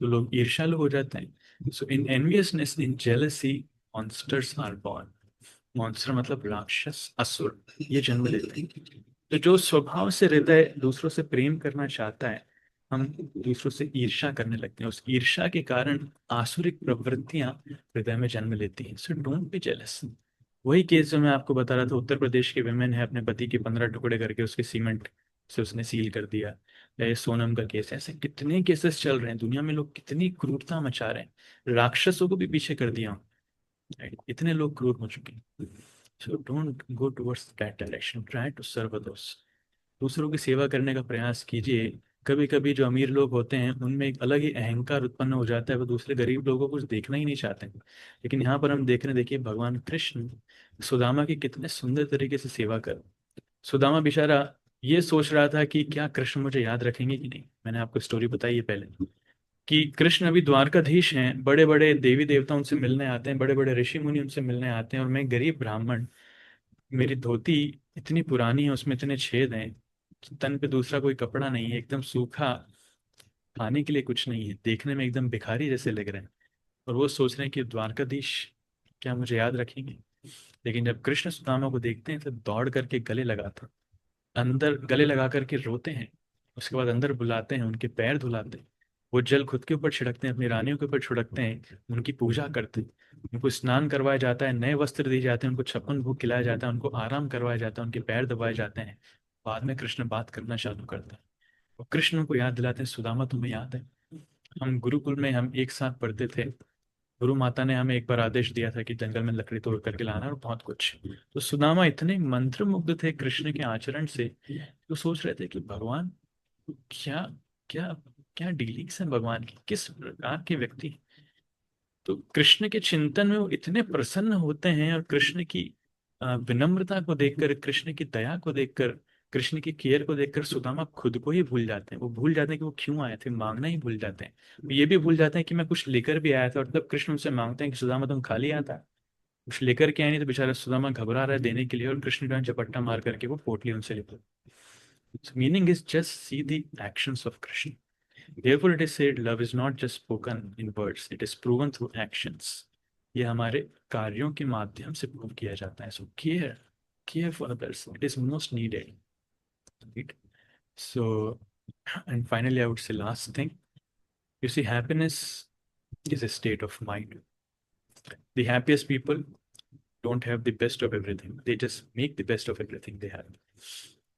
तो लोग ईर्ष्यालु हो जाते हैं। So in enviousness, in jealousy, monsters are born. Monster मतलब राक्षस, असुर, ये जन्म लेते हैं। तो जो स्वभाव से हृदय दूसरों से प्रेम करना चाहता है, हम दूसरों से ईर्ष्या करने लगते हैं। उस ईर्ष्या के कारण आसुरिक प्रवृत्तियां हृदय में जन्म लेती हैं। So don't be jealous. वही केस जो मैं आपको बता रहा था, उत्तर प्रदेश की विमेन है, अपने पति के 15 टुकड़े करके उसके सीमेंट से उसने सील कर दिया। या ये सोनम का केस है। ऐसे कितने केसेस चल रहे हैं दुनिया में। लोग कितनी क्रूरता मचा रहे हैं, राक्षसों को भी पीछे कर दिया। Right? इतने लोग क्रूर हो चुके हैं। So don't go towards that direction, try to serve others. दूसरों की सेवा करने का प्रयास कीजिए। कभी कभी जो अमीर लोग होते हैं उनमें एक अलग ही अहंकार उत्पन्न हो जाता है, वो दूसरे गरीब लोगों को कुछ देखना ही नहीं चाहते हैं। लेकिन यहाँ पर हम देख रहे हैं, देखिए भगवान कृष्ण सुदामा की कितने सुंदर तरीके से सेवा कर। सुदामा बेचारा ये सोच रहा था कि क्या कृष्ण मुझे याद रखेंगे कि नहीं। मैंने आपको स्टोरी बताई है पहले कि कृष्ण अभी द्वारकाधीश हैं, बड़े बड़े देवी देवता उनसे मिलने आते हैं, बड़े बड़े ऋषि मुनि उनसे मिलने आते हैं, और मैं गरीब ब्राह्मण, मेरी धोती इतनी पुरानी है, उसमें इतने छेद हैं, तन पे दूसरा कोई कपड़ा नहीं है, एकदम सूखा, खाने के लिए कुछ नहीं है, देखने में एकदम भिखारी जैसे लग रहे हैं। और वो सोच रहे हैं कि द्वारकाधीश क्या मुझे याद रखेंगे। लेकिन जब कृष्ण सुदामा को देखते हैं तो दौड़ करके गले लगाते हैं, अंदर गले लगा करके रोते हैं। उसके बाद अंदर बुलाते हैं, उनके पैर धुलाते हैं, वो जल खुद के ऊपर छिड़कते हैं, अपनी रानियों के ऊपर छिड़कते हैं, उनकी पूजा करते हैं, उनको स्नान करवाया जाता है, नए वस्त्र दिए जाते हैं, उनको छप्पन भोग खिलाया जाता है, उनको आराम करवाया जाता है, उनके पैर दबाए जाते हैं। बाद में कृष्ण बात करना चालू करते हैं। और कृष्ण को याद दिलाते हैं, सुदामा तुम्हें याद है हम गुरुकुल में हम एक साथ पढ़ते थे, गुरु माता ने हमें एक बार आदेश दिया था कि जंगल में लकड़ी तोड़ करके लाना और बहुत कुछ। तो सुदामा इतने मंत्रमुग्ध थे कृष्ण के आचरण से, तो सोच रहे थे कि भगवान क्या क्या क्या डीलिंग्स है भगवान की, किस प्रकार के व्यक्ति। तो कृष्ण के चिंतन में वो इतने प्रसन्न होते हैं, और कृष्ण की विनम्रता को देखकर, कृष्ण की दया को देखकर, कृष्ण की केयर को देखकर सुदामा खुद को ही भूल जाते हैं। वो भूल जाते हैं कि वो क्यों आए थे, मांगना ही भूल जाते हैं। वो ये भी भूल जाते हैं कि मैं कुछ लेकर भी आया था, और तब कृष्ण उनसे मांगते हैं कि सुदामा तुम खाली आया था, कुछ लेकर के आए नहीं। तो बेचारा सुदामा घबरा रहा है देने के लिए, और कृष्ण जो है झपट्टा मार करके वो पोटली उनसे लेते। Meaning is just see the actions of Krishna. Therefore, it is said, love is not just spoken in words, it is proven through actions. ये हमारे कार्यों के माध्यम से प्रूव किया जाता है। So care for others. It is most needed. Right? So, and finally, I would say last thing. You see, happiness is a state of mind. The happiest people don't have the best of everything. They just make the best of everything they have.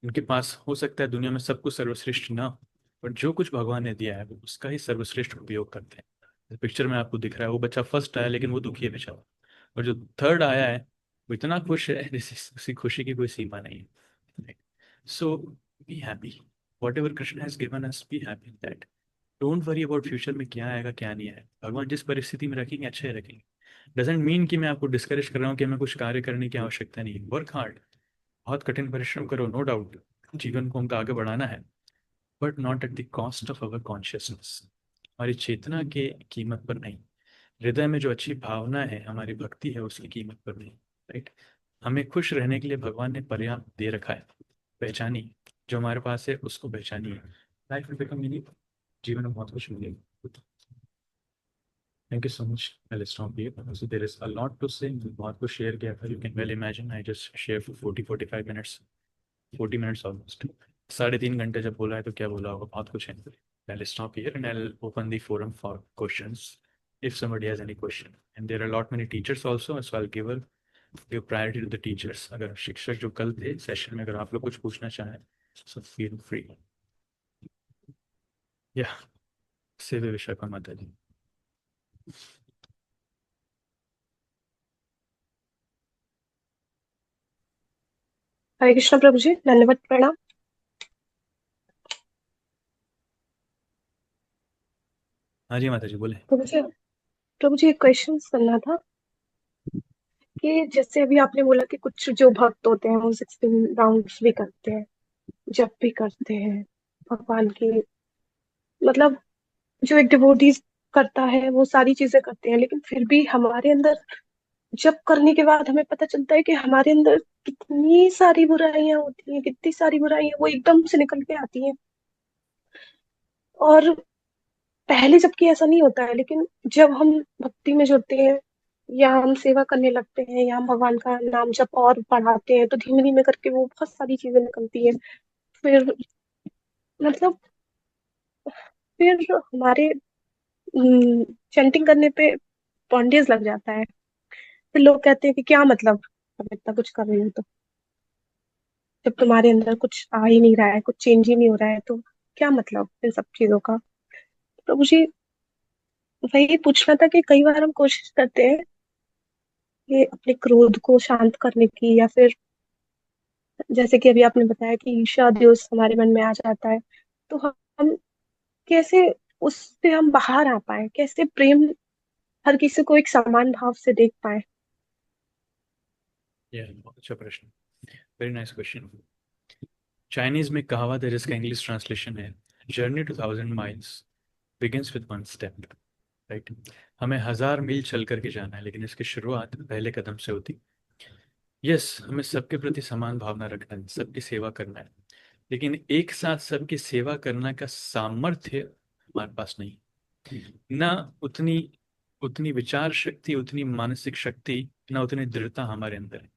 उनके पास हो सकता है दुनिया में सब कुछ सर्वश्रेष्ठ ना हो, पर जो कुछ भगवान ने दिया है वो उसका ही सर्वश्रेष्ठ उपयोग करते हैं। पिक्चर में आपको दिख रहा है वो बच्चा फर्स्ट आया लेकिन वो दुखी है बेचारा, और जो थर्ड आया है वो इतना खुश है जैसे उसकी खुशी की कोई सीमा नहीं है। So be happy, whatever Krishna has given us, be happy in that. Don't worry about future में क्या आएगा क्या नहीं आएगा, भगवान जिस परिस्थिति में रखेंगे अच्छे रखेंगे। डजेंट मीन कि मैं आपको डिस्करेज कर रहा हूँ कि हमें कुछ कार्य करने की आवश्यकता नहीं है। वर्क हार्ड, बहुत कठिन परिश्रम करो, नो डाउट, जीवन को हमको आगे बढ़ाना है, but not at the cost of our consciousness. हमारी चेतना के कीमत पर नहीं, हृदय में जो अच्छी भावना है, हमारी भक्ति है, उसकी कीमत पर नहीं। राइट? हमें खुश रहने के लिए भगवान ने पर्याप्त दे रखा है, पहचानी जो हमारे पास है उसको पहचानिए, लाइफ में बिकम मीनिंग, जीवन में बहुत कुछ मिलेगा। Thank you so much. I stop here, so there is a lot to say, बहुत कुछ शेयर किया था। You can well imagine I just share for 40-45 minutes, 40 minutes almost. 3.5 घंटे जब बोला है तो क्या बोला होगा, बहुत कुछ है। I'll stop here and I'll open the forum for questions if somebody has any question. And there are a lot many teachers also, so I'll give priority to the teachers. अगर शिक्षक जो कल थे सेशन में, अगर आप लोग कुछ पूछना चाहें, so feel free. Yeah, सेवे विशाखा माता जी। हरे कृष्ण प्रभु जी, दंडवत प्रणाम। हाँ जी माता जी बोले। प्रभु जी एक क्वेश्चन करना था कि जैसे अभी आपने बोला कि कुछ जो भक्त होते हैं वो 16 राउंड्स भी करते हैं, जप भी करते हैं भगवान की, मतलब जो एक डिवोटीज करता है वो सारी चीजें करते हैं, लेकिन फिर भी हमारे अंदर जप करने के बाद हमें पता चलता है कि हमारे अंदर कितनी सारी बुराइयां होती हैं, कितनी सारी बुराइयां वो एकदम से निकल के आती हैं। और पहले जबकि ऐसा नहीं होता है, लेकिन जब हम भक्ति में जुड़ते हैं या हम सेवा करने लगते हैं या हम भगवान का नाम जप और बढ़ाते हैं तो धीमे धीमे करके वो बहुत सारी चीजें निकलती हैं। फिर मतलब फिर हमारे चैंटिंग करने पे बॉन्डेज लग जाता है। फिर लोग कहते हैं कि क्या मतलब, अब इतना कुछ कर रही हो तो जब तुम्हारे अंदर कुछ आ ही नहीं रहा है, कुछ चेंज ही नहीं हो रहा है, तो क्या मतलब इन सब चीजों का। तो मुझे वही पूछना था कि कई बार हम कोशिश करते हैं कि अपने क्रोध को शांत करने की, या फिर जैसे कि अभी आपने बताया कि ईर्ष्या द्वेष हमारे मन में आ जाता है, तो हम कैसे उससे हम बाहर आ पाए, कैसे प्रेम हर किसी को एक समान भाव से देख पाए। बहुत अच्छा प्रश्न, वेरी नाइस क्वेश्चन। चाइनीज में कहावत है जिसका इंग्लिश ट्रांसलेशन है, journey to 1000 miles begins with one step. Right? हमें 1000 मील चल करके जाना है, लेकिन इसकी शुरुआत पहले कदम से होती। यस, हमें सबके प्रति समान भावना रखना है, सबकी सेवा करना है, लेकिन एक साथ सबकी सेवा करने का सामर्थ्य हमारे पास नहीं, ना उतनी उतनी विचार शक्ति, उतनी मानसिक शक्ति, ना उतनी दृढ़ता हमारे अंदर है।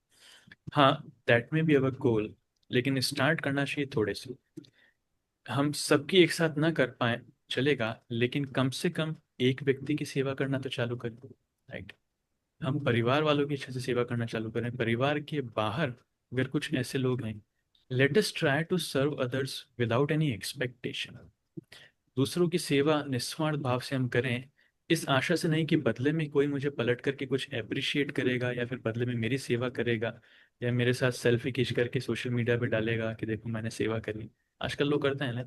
हाँ, दैट में भी अवर गोल, लेकिन स्टार्ट करना चाहिए थोड़े से। हम सबकी एक साथ ना कर पाए चलेगा, लेकिन कम से कम एक व्यक्ति की सेवा करना तो चालू करें। राइट? हम परिवार वालों की अच्छे से सेवा करना चालू करें, परिवार के बाहर अगर कुछ ऐसे लोग हैं, let us try to serve others without any expectation. दूसरों की सेवा निस्वार्थ भाव से हम करें, इस आशा से नहीं कि बदले में कोई मुझे पलट करके कुछ अप्रिशिएट करेगा या फिर बदले में मेरी सेवा करेगा या मेरे साथ सेल्फी खींच करके सोशल मीडिया पे डालेगा कि देखो मैंने सेवा करी। आजकल लोग करते हैं ना,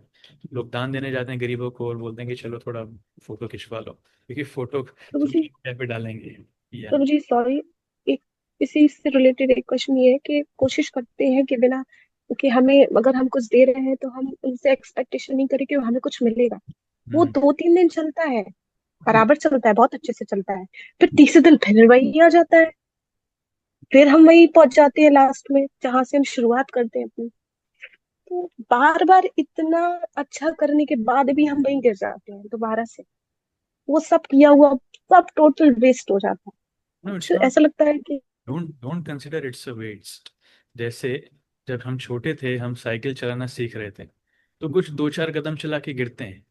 लोग दान देने जाते हैं गरीबों को और बोलते हैं कि चलो थोड़ा फोटो खिंचवा लो, क्योंकि फोटो तो सोशल मुझे मीडिया पे डालेंगे। या तो मुझे सॉरी, एक इसी से रिलेटेड एक क्वेश्चन ये है कि कोशिश करते हैं कि बिना कि हमें अगर हम कुछ दे रहे हैं तो हम उनसे एक्सपेक्टेशन नहीं करें कि हमें कुछ मिलेगा। वो हम्म, 2-3 दिन चलता है, बराबर चलता है, बहुत अच्छे से चलता है। फिर तीसरे दिन फिर वही आ जाता है, फिर हम वही पहुंच जाते हैं लास्ट में जहां से हम शुरुआत करते हैं अपनी। तो बार बार इतना अच्छा करने के बाद भी हम वहीं गिर जाते हैं दोबारा से। वो सब किया हुआ सब टोटल वेस्ट हो जाता है। नो कुछ इट्स नॉट। ऐसा लगता है कि don't don't consider it's a waste. जैसे जब हम छोटे थे, हम साइकिल चलाना सीख रहे थे, तो कुछ दो चार कदम चला के गिरते हैं,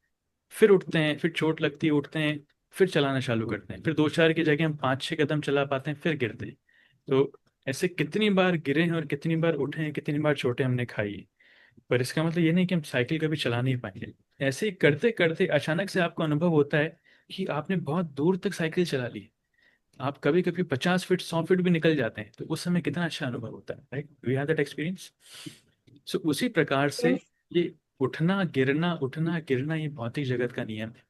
फिर उठते हैं, फिर चोट लगती है, उठते हैं, फिर चलाना चालू करते हैं, फिर दो चार की जगह हम पाँच छः कदम चला पाते हैं, फिर गिरते हैं। तो ऐसे कितनी बार गिरे हैं और कितनी बार उठे हैं, कितनी बार चोटें हमने खाई है। पर इसका मतलब ये नहीं कि हम साइकिल कभी चला नहीं पाएंगे। ऐसे ही करते करते अचानक से आपको अनुभव होता है कि आपने बहुत दूर तक साइकिल चला ली। आप कभी कभी 50 फीट 100 फीट भी निकल जाते हैं, तो उस समय कितना अच्छा अनुभव होता है, right? We have that experience. So उसी प्रकार से yes, ये उठना गिरना ये भौतिक जगत का नियम है,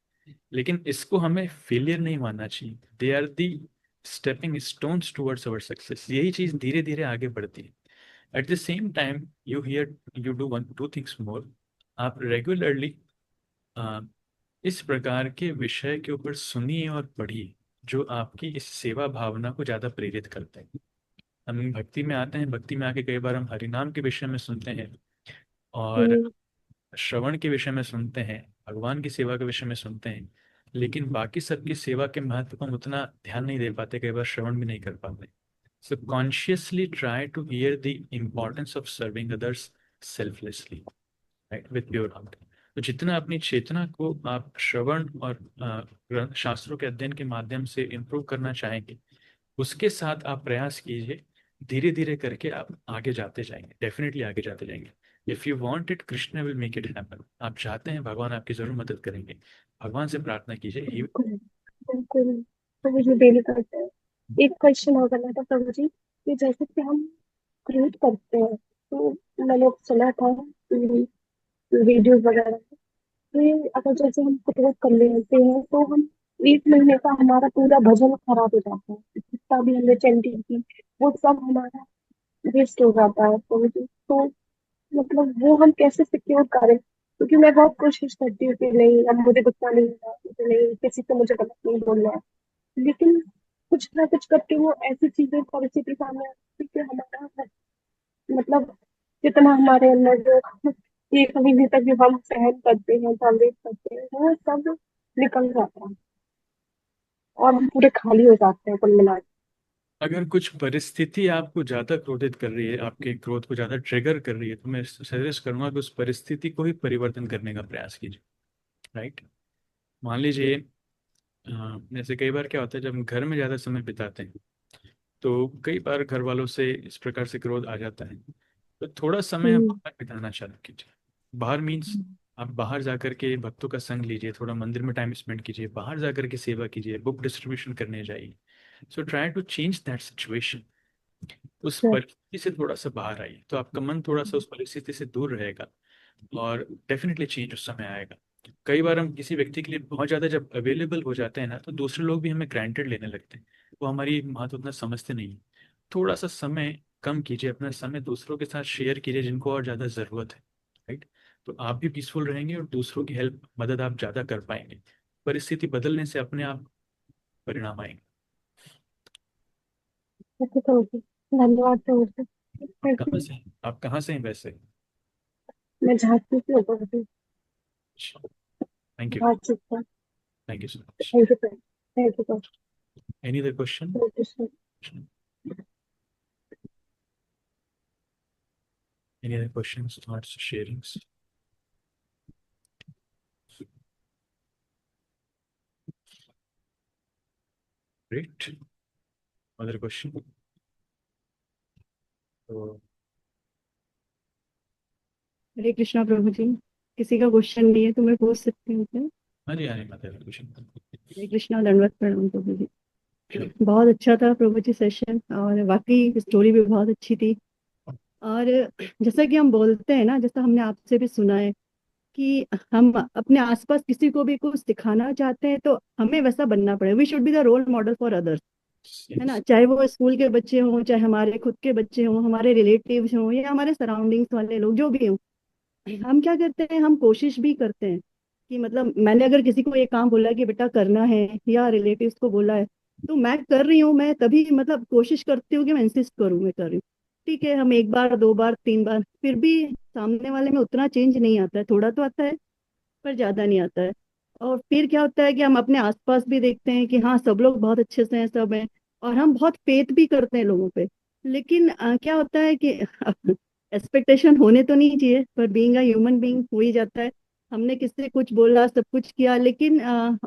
लेकिन इसको हमें फेलियर नहीं मानना चाहिए। They are the stepping stones towards our success. यही चीज धीरे धीरे आगे बढ़ती है। At the same time you do one two things more. आप रेगुलरली इस प्रकार के विषय के ऊपर सुनिए और पढ़िए जो आपकी इस सेवा भावना को ज्यादा प्रेरित करते हैं। हम भक्ति में आते हैं, भक्ति में आके कई बार हम हरिनाम के विषय में सुनते हैं और हम्म, श्रवण के विषय में सुनते हैं, भगवान की सेवा के विषय में सुनते हैं, लेकिन बाकी सबकी सेवा के महत्व को हम उतना ध्यान नहीं दे पाते, कई बार श्रवण भी नहीं कर पाते। So consciously try to hear the importance of serving others selflessly, right, with pure heart. तो जितना अपनी चेतना को आप श्रवण और शास्त्रों के अध्ययन के माध्यम से इम्प्रूव करना चाहेंगे, उसके साथ आप प्रयास कीजिए। धीरे धीरे करके आप आगे जाते जाएंगे, डेफिनेटली आगे जाते जाएंगे। If you want it, Krishna will make it happen. आप चाहते हैं, भगवान आपकी जरूर मदद करेंगे। भगवान से प्रार्थना कीजिए, ही। बिल्कुल बिल्कुल। तो मुझे डेली करते हैं। एक क्वेश्चन हो गया था प्रभु जी कि जैसे कि हम क्रिएट करते हैं, तो मैंने सुना था वीडियो वगैरह में कि अगर जैसे हम क्रिएट कर लेते हैं तो हम 1 महीने का हमारा पूरा भजन खराब हो जाता है, जितना भी हमने चैंटिंग की वो सब हमारा वेस्ट हो जाता है। तो मतलब वो हम कैसे सिक्योर करें, क्योंकि मैं बहुत कोशिश करती हूँ कि नहीं अब मुझे गुस्सा नहीं होगा, मुझे नहीं किसी को मुझे गलत नहीं बोलना है, लेकिन कुछ ना कुछ करके वो ऐसी चीजें परिस्थिति सामने आती है कि हमारा मतलब जितना हमारे अंदर जो एक महीने तक जो हम सहन करते हैं टॉलरेट करते हैं वो सब निकल जाता है और हम पूरे खाली हो जाते हैं कुल मिला के। अगर कुछ परिस्थिति आपको ज्यादा क्रोधित कर रही है, आपके क्रोध को ज्यादा ट्रिगर कर रही है, तो मैं सजेस्ट करूंगा कि उस परिस्थिति को ही परिवर्तन करने का प्रयास कीजिए, राइट? मान लीजिए जैसे कई बार क्या होता है, जब हम घर में ज्यादा समय बिताते हैं, तो कई बार घर वालों से इस प्रकार से क्रोध आ जाता है। तो थोड़ा समय आप हम्म, बाहर बिताना चालू कीजिए। बाहर मीन्स आप बाहर जाकर के भक्तों का संग लीजिए, थोड़ा मंदिर में टाइम स्पेंड कीजिए, बाहर जाकर के सेवा कीजिए, बुक डिस्ट्रीब्यूशन करने जाइए। So try to change that situation. उस अच्छा, परिस्थिति से थोड़ा सा बाहर आइए, तो आपका मन थोड़ा सा उस परिस्थिति से दूर रहेगा और डेफिनेटली चेंज उस समय आएगा। कई बार हम किसी व्यक्ति के लिए बहुत ज़्यादा जब अवेलेबल हो जाते हैं ना, तो दूसरे लोग भी हमें ग्रांटेड लेने लगते हैं। वो हमारी महत्व उतना समझते नहीं हैं। थोड़ा सा समय कम कीजिए, अपना समय दूसरों के साथ शेयर कीजिए जिनको और ज़्यादा ज़रूरत है, राइट? तो आप भी पीसफुल रहेंगे और दूसरों की हेल्प मदद आप ज़्यादा कर पाएंगे। परिस्थिति बदलने से अपने आप परिणाम आएंगे। ऐसे तो होगी। धन्यवाद प्रभु जी। आप थैंक कहाँ यू। से आप कहाँ से हैं वैसे? मैं झांसी से होकर थैंक यू। बातचीत का। Thank you so much. Thank you sir, thank you sir, any other question? Thank you sir. Any other questions, thoughts, sharings? Great. Other question? तो हरे कृष्णा प्रभु जी। किसी का क्वेश्चन नहीं है तो मैं पूछ सकती हूँ क्या? हरे हरे माता कुछ। हरे कृष्णा, दंडवत प्रणाम प्रभु जी। बहुत अच्छा था प्रभु जी सेशन, और वाकई स्टोरी भी बहुत अच्छी थी। और जैसा कि हम बोलते हैं ना, जैसा हमने आपसे भी सुना है कि हम अपने आसपास किसी को भी कुछ सिखाना चाहते हैं तो हमें वैसा बनना पड़ेगा। We should be the role model for others, है ना। चाहे वो स्कूल के बच्चे हों, चाहे हमारे खुद के बच्चे हों, हमारे रिलेटिव्स हों, या हमारे सराउंडिंग्स वाले लोग जो भी हों, हम क्या करते हैं, हम कोशिश भी करते हैं कि मतलब मैंने अगर किसी को ये काम बोला कि बेटा करना है, या रिलेटिव्स को बोला है, तो मैं कर रही हूँ, मैं तभी मतलब कोशिश करती हूँ कि मैं इंसिस्ट करूँ, मैं कर रही हूँ। ठीक है, हम एक बार, दो बार, तीन बार, फिर भी सामने वाले में उतना चेंज नहीं आता है, थोड़ा तो आता है पर ज्यादा नहीं आता है। और फिर क्या होता है कि हम अपने आसपास भी देखते हैं कि हाँ, सब लोग बहुत अच्छे से हैं, सब हैं, और हम बहुत फेथ भी करते हैं लोगों पे। लेकिन क्या होता है कि एक्सपेक्टेशन होने तो नहीं चाहिए, पर बीइंग अ ह्यूमन बीइंग हो ही जाता है। हमने किससे कुछ बोला, सब कुछ किया, लेकिन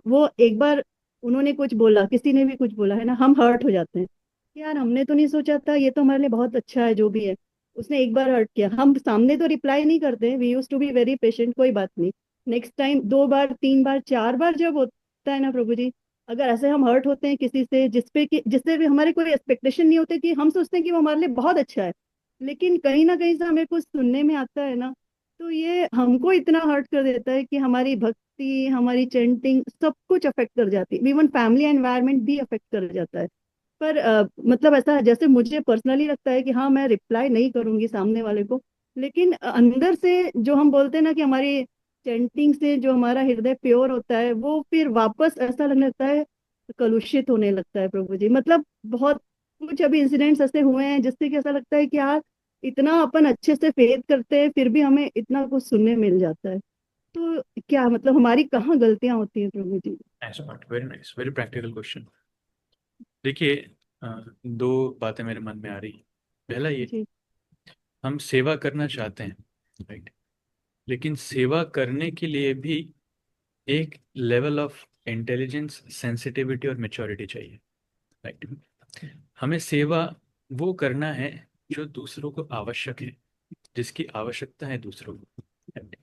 वो एक बार उन्होंने कुछ बोला, किसी ने भी कुछ बोला, है ना, हम हर्ट हो जाते हैं कि यार हमने तो नहीं सोचा था, ये तो हमारे लिए बहुत अच्छा है जो भी है। उसने एक बार हर्ट किया, हम सामने तो रिप्लाई नहीं करते, we use to be very patient, कोई बात नहीं। नेक्स्ट टाइम दो बार, तीन बार, चार बार जब होता है ना प्रभु जी, अगर ऐसे हम हर्ट होते हैं किसी से, जिसपे कि जिससे भी हमारे कोई एक्सपेक्टेशन नहीं होते, कि हम सोचते हैं कि वो हमारे लिए बहुत अच्छा है, लेकिन कहीं ना कहीं से हमें कुछ सुनने में आता है ना, तो ये हमको इतना हर्ट कर देता है कि हमारी भक्ति, हमारी चैंटिंग, सब कुछ अफेक्ट कर जाती है, इवन फैमिली एनवायरनमेंट भी अफेक्ट कर जाता है। पर मतलब ऐसा जैसे मुझे पर्सनली लगता है कि हाँ, मैं रिप्लाई नहीं करूंगी सामने वाले को, लेकिन अंदर से जो हम बोलते हैं ना कि हमारी चैंटिंग से जो हमारा हृदय प्योर होता है, वो फिर वापस ऐसा लगने लगता है, कलुषित होने लगता है प्रभु जी। मतलब बहुत कुछ अभी इंसिडेंट्स ऐसे हुए हैं जिससे कि ऐसा लगता है कि यार, इतना अपन अच्छे से फेथ करते हैं, फिर भी हमें इतना कुछ सुनने मिल जाता है। तो क्या मतलब हमारी कहाँ गलतियां होती हैं प्रभु जी? Nice point, very nice, very practical question. देखिए, दो बातें मेरे मन में आ रही। पहला ये, जी। हम सेवा करना चाहते हैं, राइट, लेकिन सेवा करने के लिए भी एक लेवल ऑफ इंटेलिजेंस, सेंसिटिविटी और मेच्योरिटी चाहिए, राइट। हमें सेवा वो करना है जो दूसरों को आवश्यक है, जिसकी आवश्यकता है दूसरों को, right?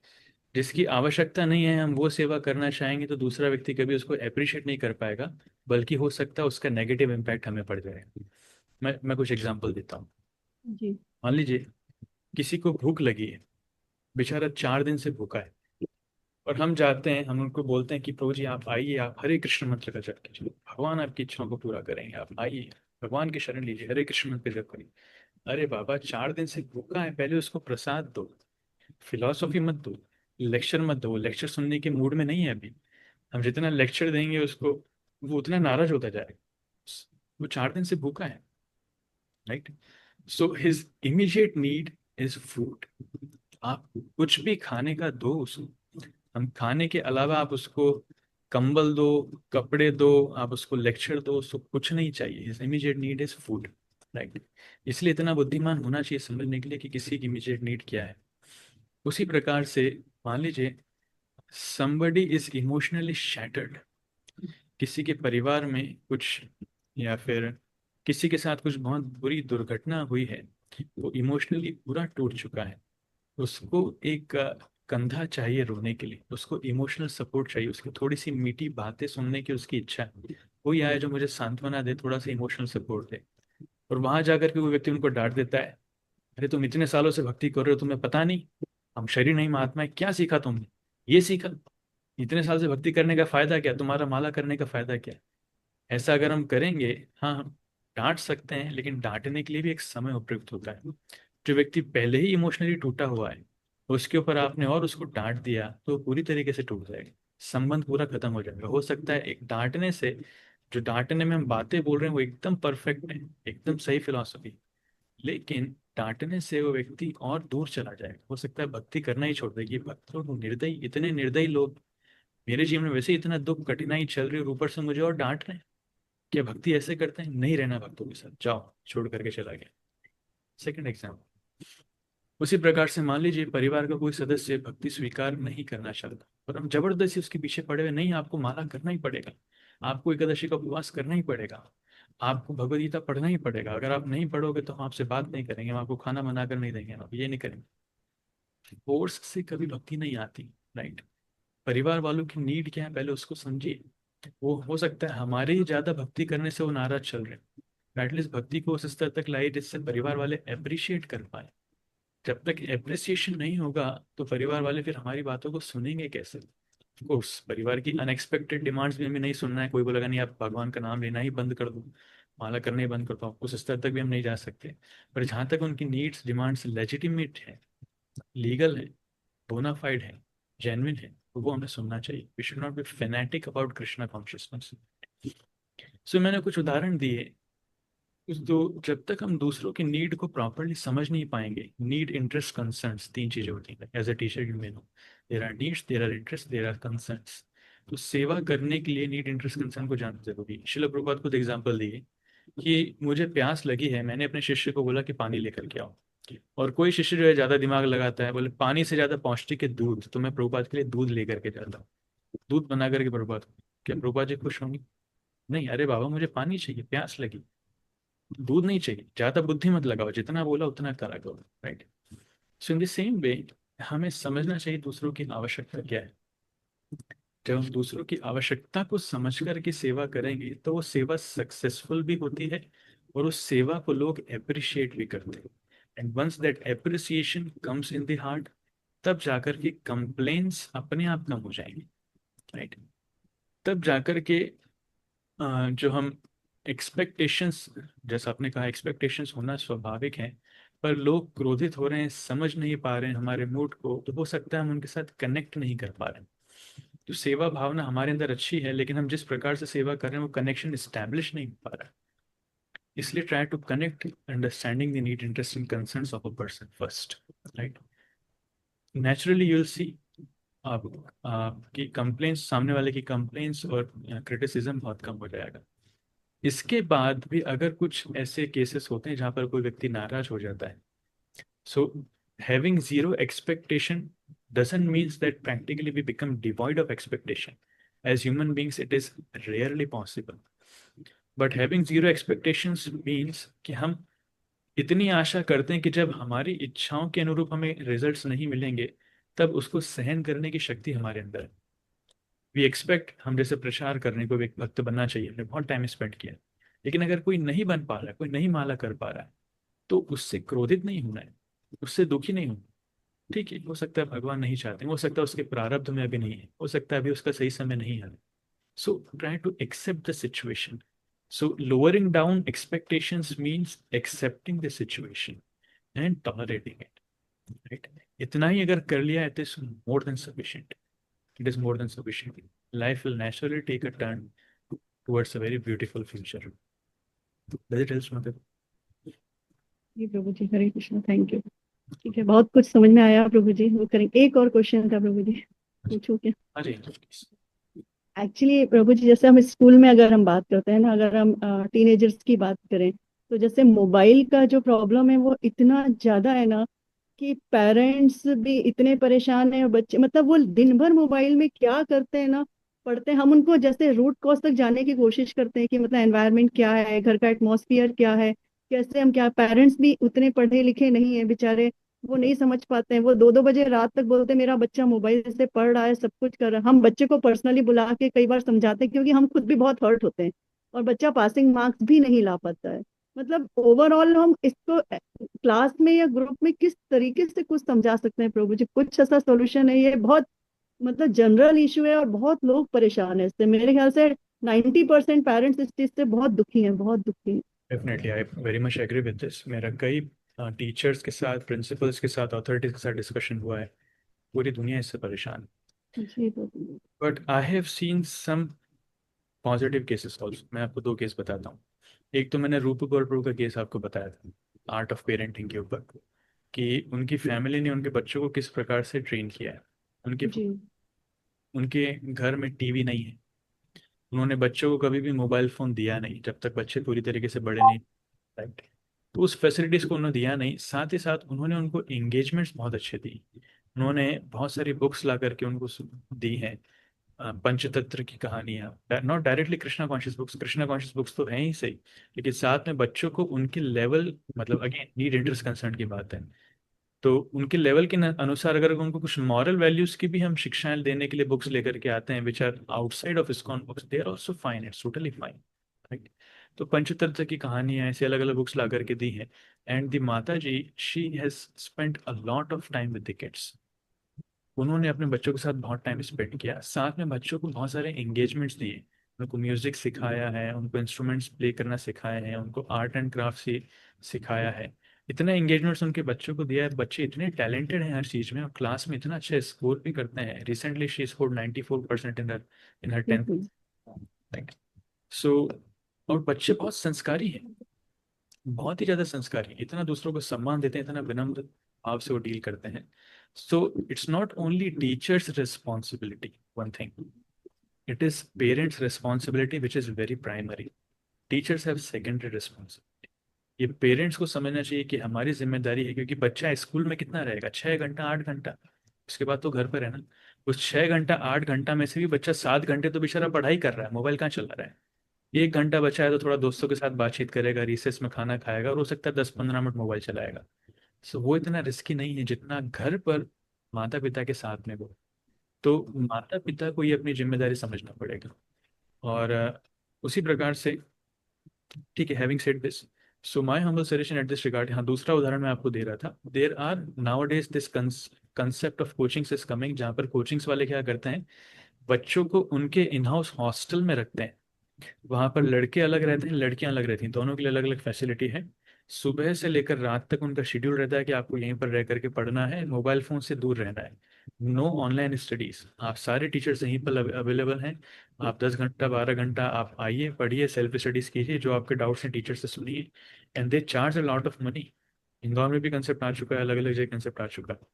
जिसकी आवश्यकता नहीं है, हम वो सेवा करना चाहेंगे तो दूसरा व्यक्ति कभी उसको अप्रिशिएट नहीं कर पाएगा, बल्कि हो सकता है उसका नेगेटिव इम्पैक्ट हमें पड़ जाएगा। मैं कुछ एग्जांपल देता हूँ। जी। मान लीजिए किसी को भूख लगी है, बेचारा 4 दिन से भूखा है, और हम जाते हैं, हम उनको बोलते हैं कि प्रभु जी आप आइए, आप हरे कृष्ण मंत्र का जप कीजिए, भगवान आपकी इच्छाओं को पूरा करेंगे, आप आइए, भगवान की शरण लीजिए, हरे कृष्ण मंत्र का जप करिए। अरे बाबा, 4 दिन से भूखा है, पहले उसको प्रसाद दो, फिलॉसफी मत दो, लेक्चर मत दो, लेक्चर सुनने के मूड में नहीं है अभी। हम जितना लेक्चर देंगे उसको, वो उतना नाराज होता जाएगा। वो 4 दिन से भूखा है, right. So his immediate need is food. आप कुछ भी खाने का दो उसको, हम खाने के अलावा आप उसको कंबल दो, कपड़े दो, आप उसको लेक्चर दो, उसको कुछ नहीं चाहिए, his immediate need is food, right. इसलिए इतना बुद्धिमान होना चाहिए समझने के लिए कि किसी की इमीडिएट नीड क्या है। उसी प्रकार से मान लीजिए somebody is इमोशनली shattered, किसी के परिवार में कुछ, या फिर किसी के साथ कुछ बहुत बुरी दुर्घटना हुई है, वो इमोशनली पूरा टूट चुका है, उसको एक कंधा चाहिए रोने के लिए, उसको इमोशनल सपोर्ट चाहिए, उसकी थोड़ी सी मीठी बातें सुनने की उसकी इच्छा है, कोई आए जो मुझे सांत्वना दे, थोड़ा सा इमोशनल सपोर्ट दे। और वहां जाकर के वो व्यक्ति उनको डांट देता है, अरे तुम इतने सालों से भक्ति कर रहे हो, तुम्हें पता नहीं, हम शरीर नहीं महात्मा है, क्या सीखा तुमने, ये सीखा, इतने साल से भक्ति करने का फायदा क्या, तुम्हारा माला करने का फायदा क्या। ऐसा अगर हम करेंगे, हाँ हम डांट सकते हैं, लेकिन डांटने के लिए भी एक समय उपयुक्त होता है। जो व्यक्ति पहले ही इमोशनली टूटा हुआ है, उसके ऊपर आपने और उसको डांट दिया तो पूरी तरीके से टूट जाएगा, संबंध पूरा खत्म हो जाएगा। हो सकता है एक डांटने से, जो डांटने में हम बातें बोल रहे हैं वो एकदम परफेक्ट है, एकदम सही फिलॉसफी, लेकिन डांटने से वो व्यक्ति और दूर चला जाएगा, हो सकता है भक्ति करना ही छोड़ देगी। भक्त लोग निर्दयी, इतने निर्दयी लोग, मेरे जीवन में वैसे ही इतना दुख कठिनाई चल रही है और ऊपर से मुझे और डांट रहे हैं। क्या भक्ति ऐसे करते हैं? नहीं रहना भक्तों के साथ, जाओ, छोड़ करके चला गया। सेकंड एग्जाम्पल, उसी प्रकार से मान लीजिए परिवार का कोई सदस्य भक्ति स्वीकार नहीं करना चाहता, और हम जबरदस्ती उसके पीछे पड़े हुए, नहीं आपको माला करना ही पड़ेगा, आपको एकादशी का उपवास करना ही पड़ेगा, आपको भगवद गीता पढ़ना ही पड़ेगा, अगर आप नहीं पढ़ोगे तो हम आपसे बात नहीं करेंगे, हम आपको खाना बनाकर नहीं देंगे, हम ये नहीं करेंगे। फोर्स से कभी भक्ति नहीं आती, राइट। परिवार वालों की नीड क्या है पहले उसको समझिए। वो हो सकता है हमारे ही ज्यादा भक्ति करने से वो नाराज चल रहे हैं, एटलीस्ट भक्ति को उस स्तर तक लाइए जिससे परिवार वाले अप्रिशिएट कर पाए। जब तक अप्रिसिएशन नहीं होगा तो परिवार वाले फिर हमारी बातों को सुनेंगे कैसे? कोर्स परिवार की अनएक्सपेक्टेड डिमांड्स भी हमें नहीं सुनना है। कोई बोलेगा नहीं आप भगवान का नाम लेना ही बंद कर दो, माला करना ही बंद कर दो, उस स्तर तक भी हम नहीं जा सकते। पर जहाँ तक उनकी नीड्स डिमांड्स लेजिटिमेट है, लीगल है, बोनाफाइड है, जेन्युइन है, तो वो हमें सुनना चाहिए। We should not be fanatic about Krishna consciousness. So मैंने कुछ उदाहरण दिए। तो जब तक हम दूसरों की नीड को प्रॉपरली समझ नहीं पाएंगे, नीड इंटरेस्ट कंसर्न्स तीन चीजें होती हैं as a teacher you may know, there are needs, there are interest, there are concerns. तो सेवा करने के लिए नीड इंटरेस्ट कंसर्न को जानना जरूरी है। शिला प्रभुपाद खुद एग्जाम्पल दिए कि मुझे प्यास लगी है, मैंने अपने शिष्य को बोला कि पानी लेकर के आओ, और कोई शिष्य जो है ज्यादा दिमाग लगाता है, बोले पानी से ज्यादा पौष्टिक है दूध, तो मैं प्रभुपाद के लिए दूध लेकर के जाता हूँ, दूध बना करके प्रभुपाद को। क्या प्रभुपाद जी खुश होंगे? नहीं, अरे बाबा मुझे पानी चाहिए, प्यास लगी, दूध नहीं चाहिए। ज्यादा बुद्धि मत लगाओ, जितना बोला उतना करा करो, right? So in the same way हमें समझना चाहिए दूसरों की आवश्यकता क्या है। जब हम दूसरों की आवश्यकता को समझ कर के सेवा करेंगे तो वो सेवा सक्सेसफुल भी होती है, और उस सेवा को लोग अप्रिशिएट भी करते हैं। And once that appreciation comes in the heart, तब जाकर के कंप्लेन्स अपने आप कम हो जाएंगे, राइट? तब जाकर के जो हम एक्सपेक्टेशंस, जैसा आपने कहा एक्सपेक्टेशंस होना स्वाभाविक है, पर लोग क्रोधित हो रहे हैं, समझ नहीं पा रहे हैं हमारे मूड को, तो हो सकता है हम उनके साथ कनेक्ट नहीं कर पा रहे हैं। तो सेवा भावना हमारे अंदर अच्छी है, लेकिन हम जिस प्रकार से सेवा कर रहे हैं वो कनेक्शन इस्टेब्लिश नहीं हो पा रहा है। इसलिए try to connect understanding the need, interest and concerns of a person first, right? Naturally you will see आप आपकी कंप्लेंट्स, सामने वाले की कंप्लेंट्स और क्रिटिसिज्म बहुत कम हो जाएगा। इसके बाद भी अगर कुछ ऐसे केसेस होते हैं जहां पर कोई व्यक्ति नाराज हो जाता है, so having zero expectation doesn't means that practically we become devoid of expectation. As human beings it is rarely possible, but having zero expectations means कि हम इतनी आशा करते हैं कि जब हमारी इच्छाओं के अनुरूप हमें रिजल्ट्स नहीं मिलेंगे तब उसको सहन करने की शक्ति हमारे अंदर है। वी एक्सपेक्ट, हम जैसे प्रचार करने को एक भक्त बनना चाहिए, हमने बहुत टाइम स्पेंड किया, लेकिन अगर कोई नहीं बन पा रहा है, कोई नहीं माला कर पा रहा है, तो उससे क्रोधित नहीं होना है, उससे दुखी नहीं होना। ठीक है, हो सकता है भगवान नहीं चाहते, हो सकता है उसके प्रारब्ध में अभी नहीं है, हो सकता है अभी उसका सही समय नहीं है। So try to accept the situation. So lowering down expectations means accepting the situation and tolerating it, right? इतना ही अगर कर लिया, it is more than sufficient. It is more than sufficient. Life will naturally take a turn towards a very beautiful future. Does it help, Madhav? जी प्रभु जी, Hare Krishna, thank you. ठीक है, बहुत कुछ समझ में आया प्रभु जी, वो करेंगे। एक और क्वेश्चन था प्रभु जी, पूछो क्या? अरे एक्चुअली प्रभु जी, जैसे हम स्कूल में अगर हम बात करते हैं ना, अगर हम टीनेजर्स की बात करें, तो जैसे मोबाइल का जो प्रॉब्लम है वो इतना ज्यादा है ना कि पेरेंट्स भी इतने परेशान है, और बच्चे मतलब वो दिन भर मोबाइल में क्या करते हैं ना, पढ़ते हैं। हम उनको जैसे रूट कॉज तक जाने की कोशिश करते हैं कि मतलब एनवायरनमेंट क्या है, घर का एटमॉस्फेयर क्या है, कैसे हम क्या, पेरेंट्स भी उतने पढ़े लिखे नहीं है बेचारे, वो नहीं समझ पाते हैं। वो 2-2 बजे रात तक बोलते हैं मेरा बच्चा मोबाइल से पढ़ रहा है, सब कुछ कर रहा है। हम बच्चे को पर्सनली बुला के कई बार समझाते हैं, क्योंकि हम खुद भी बहुत हर्ट होते हैं, और बच्चा पासिंग मार्क्स भी नहीं ला पाता है। मतलब ओवरऑल हम इसको क्लास में या ग्रुप में किस तरीके से कुछ समझा सकते हैं प्रभु जी? कुछ ऐसा सॉल्यूशन है? ये बहुत मतलब जनरल इशू है, और बहुत लोग परेशान है इससे। मेरे ख्याल से 90% पेरेंट्स इस चीज से बहुत दुखी हैं, बहुत दुखी हैं। Definitely I very much agree with this. मेरा कई टीचर्स के साथ, प्रिंसिपल्स के साथ, अथॉरिटीज के साथ डिस्कशन हुआ है। पूरी दुनिया इससे परेशान है। जी प्रभु जी। But I have seen some positive cases also. मैं आपको दो केस बताता हूँ। एक तो मैंने रूप गौर प्रभु का केस आपको बताया था, आर्ट ऑफ पेरेंटिंग के ऊपर, कि उनकी फैमिली ने उनके बच्चों को किस प्रकार से ट्रेन किया है। उनके जी उनके घर में टीवी नहीं है, उन्होंने बच्चों को कभी भी मोबाइल फोन दिया नहीं जब तक बच्चे पूरी तरीके से बड़े नहीं, राइट? तो उस फैसिलिटीज को उन्होंने दिया नहीं, साथ ही साथ उन्होंने उनको एंगेजमेंट्स बहुत अच्छे दी। उन्होंने बहुत सारी बुक्स ला करके उनको दी हैं, पंचतंत्र की कहानियां, not directly Krishna conscious books, Krishna conscious books तो हैं ही सही, लेकिन साथ में बच्चों को उनके लेवल, मतलब अगेन नीड इंटरेस्ट कंसर्न की बात है, तो उनके लेवल के अनुसार अगर उनको कुछ मॉरल वैल्यूज की भी हम शिक्षाएं देने के लिए बुक्स लेकर के आते हैं which are outside of ISKCON books, they are also fine, it's totally fine, right. तो पंचतंत्र की कहानियां ऐसे अलग अलग बुक्स ला करके दी हैं। एंड द माता जी, she has spent a lot of time with the kids. उन्होंने अपने बच्चों के साथ बहुत टाइम स्पेंड किया, साथ में बच्चों को बहुत सारे एंगेजमेंट्स दिए, उनको म्यूजिक सिखाया है, उनको इंस्ट्रूमेंट्स प्ले करना सिखाए हैं, उनको आर्ट एंड क्राफ्ट से सिखाया है। इतने एंगेजमेंट्स उनके बच्चों को दिया है, बच्चे इतने टैलेंटेड हैं हर चीज़ में और क्लास में इतना अच्छा स्कोर भी करते हैं। Recently she scored 94% in her 10th। बिल्कुल। सो और बच्चे बहुत संस्कारी हैं, बहुत ही ज्यादा संस्कारी, इतना दूसरों को सम्मान देते हैं, इतना विनम्र भाव से वो डील करते हैं। So it's not only teachers responsibility, one thing, it is parents responsibility which is very primary. Teachers have secondary responsibility. ये पेरेंट्स को समझना चाहिए कि हमारी जिम्मेदारी है, क्योंकि बच्चा स्कूल में कितना रहेगा, 6 घंटा 8 घंटा, उसके बाद तो घर पर है ना। उस 6 घंटा 8 घंटा में से भी बच्चा 7 घंटे तो बेचारा पढ़ाई कर रहा है, मोबाइल कहाँ चला रहा है। 1 घंटा बचा है तो थोड़ा दोस्तों के साथ बातचीत करेगा, रिसेस में खाना खाएगा और हो सकता है 10-15 मिनट मोबाइल चलाएगा। सो वो इतना रिस्की नहीं है जितना घर पर माता पिता के साथ में वो। तो माता पिता को ये अपनी जिम्मेदारी समझना पड़ेगा। और उसी प्रकार से, ठीक है, having said this, so my humble suggestion at this regard, हाँ दूसरा उदाहरण मैं आपको दे रहा था, there are nowadays this concept of coachings is coming, जहाँ पर कोचिंग्स वाले क्या करते हैं, बच्चों को उनके इन हाउस हॉस्टल में रखते हैं। वहां पर लड़के अलग रहते हैं, लड़कियां अलग रहती हैं, दोनों के लिए अलग अलग फैसिलिटी है। सुबह से लेकर रात तक उनका शेड्यूल रहता है कि आपको यहीं पर रह करके पढ़ना है, मोबाइल फोन से दूर रहना है, नो ऑनलाइन स्टडीज। आप सारे टीचर्स यहीं पर अवेलेबल हैं, आप 10 घंटा 12 घंटा आप आइए, पढ़िए, सेल्फ स्टडीज कीजिए, जो आपके डाउट्स हैं टीचर से सुनिए। And they charge a lot of money. Indore में भी कंसेप्ट आ चुका है, अलग अलग जगह कंसेप्ट आ चुका है।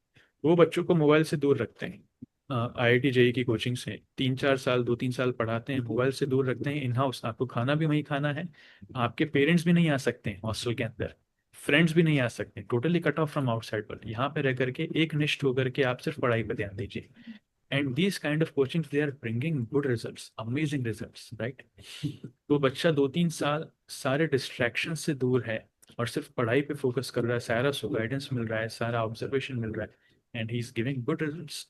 वो बच्चों को मोबाइल से दूर रखते हैं। IIT जेई की कोचिंग से 3-4 साल 2-3 साल पढ़ाते हैं, मोबाइल से दूर रखते हैं, इन हाउस आपको खाना भी वहीं खाना है, आपके पेरेंट्स भी नहीं आ सकते हैं हॉस्टल के अंदर, फ्रेंड्स भी नहीं आ सकते, totally cut off from outside world. यहाँ पे रह करके एक निष्ठ होकर के आप सिर्फ पढ़ाई पर ध्यान दीजिए। And these kind of coachings they are bringing good results, amazing results, right. तो बच्चा 2-3 साल सारे डिस्ट्रैक्शन से दूर है और सिर्फ पढ़ाई पे फोकस कर रहा है, सारा गाइडेंस मिल रहा है, सारा ऑब्जर्वेशन मिल रहा है, and he is giving good results.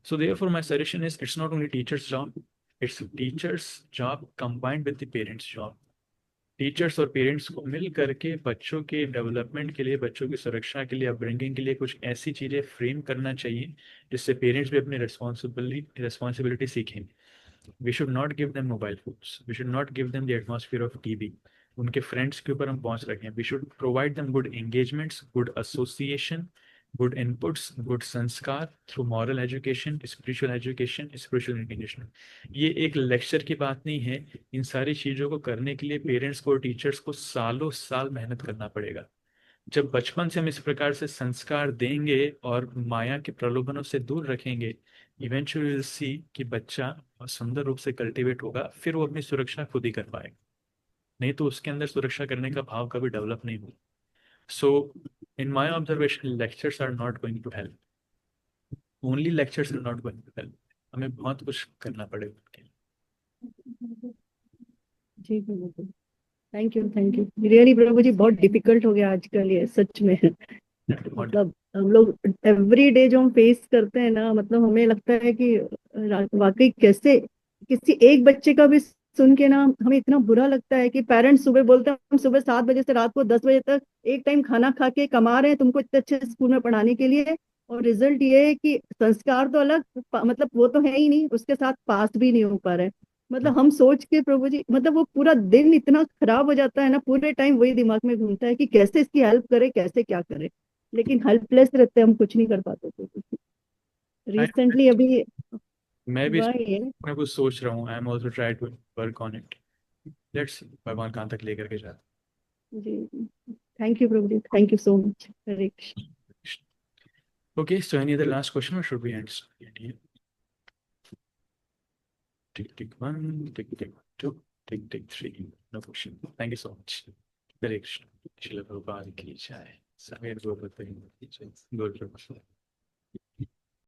So therefore, my suggestion is it's not only teacher's job, it's teacher's job combined with the parents' job. Teachers और पेरेंट्स को मिल करके बच्चों के डेवलपमेंट के लिए, बच्चों की सुरक्षा के लिए, अपब्रिंगिंग के लिए कुछ ऐसी चीज़ें फ्रेम करना चाहिए जिससे पेरेंट्स भी अपनी रिस्पॉन्सिबिलिटी सीखें। We should not give them mobile phones, we should not give them the atmosphere of TV, उनके फ्रेंड्स के ऊपर हम पहुंच रखे हैं। We should provide them good engagements, good association, good inputs, good sanskar through moral education, spiritual education. ये एक lecture की बात नहीं है। इन सारी चीज़ों को करने के लिए पेरेंट्स को और टीचर्स को सालों साल मेहनत करना पड़ेगा। जब बचपन से हम इस प्रकार से संस्कार देंगे और माया के प्रलोभनों से दूर रखेंगे, इवेंचुअली विल सी कि बच्चा सुंदर रूप से कल्टीवेट होगा, फिर वो अपनी सुरक्षा खुद ही कर पाएगा। नहीं तो उसके अंदर सुरक्षा करने का भाव कभी डेवलप नहीं होगा। So in my observation, lectures are not going to help, only lectures are not going to help, हमें बहुत कुछ करना पड़ेगा उनके लिए। जी बिल्कुल। थैंक यू रियली प्रभु जी, बहुत डिफिकल्ट हो गया आजकल ये सच में। और मतलब हम लोग एवरी डे जो हम फेस करते हैं ना, मतलब हमें लगता है कि वाकई कैसे किसी एक बच्चे का भी सुन के ना हमें इतना बुरा लगता है कि पेरेंट्स सुबह बोलते हैं हम सुबह 7 बजे से रात को 10 बजे तक एक टाइम खाना खा के कमा रहे हैं तुमको इतने अच्छे स्कूल में पढ़ाने के लिए, और रिजल्ट ये है कि संस्कार तो अलग, मतलब वो तो है ही नहीं, उसके साथ पास भी नहीं हो पा रहे। मतलब हम सोच के प्रभु जी, मतलब वो पूरा दिन इतना खराब हो जाता है ना, पूरे टाइम वही दिमाग में घूमता है कि कैसे इसकी हेल्प करे, कैसे क्या करे, लेकिन हेल्पलेस रहते हैं, हम कुछ नहीं कर पाते थे। रिसेंटली अभी मैं भी हुआ इसमें ये। कुछ सोच रहा हूँ, I am also try to work on it. Let's, भगवान कहाँ तक लेकर के जाता जी थैंक यू प्रभु जी, thank you so much. Hare Krishna. है। Okay, so any other last question or should we end here? Tick, tick, one, tick, tick, two, tick, tick, three. No question. Thank you so much. Hare Krishna. Srila Prabhupada ki jai. Samir Gopal ki jai. Gopal Prabhupada.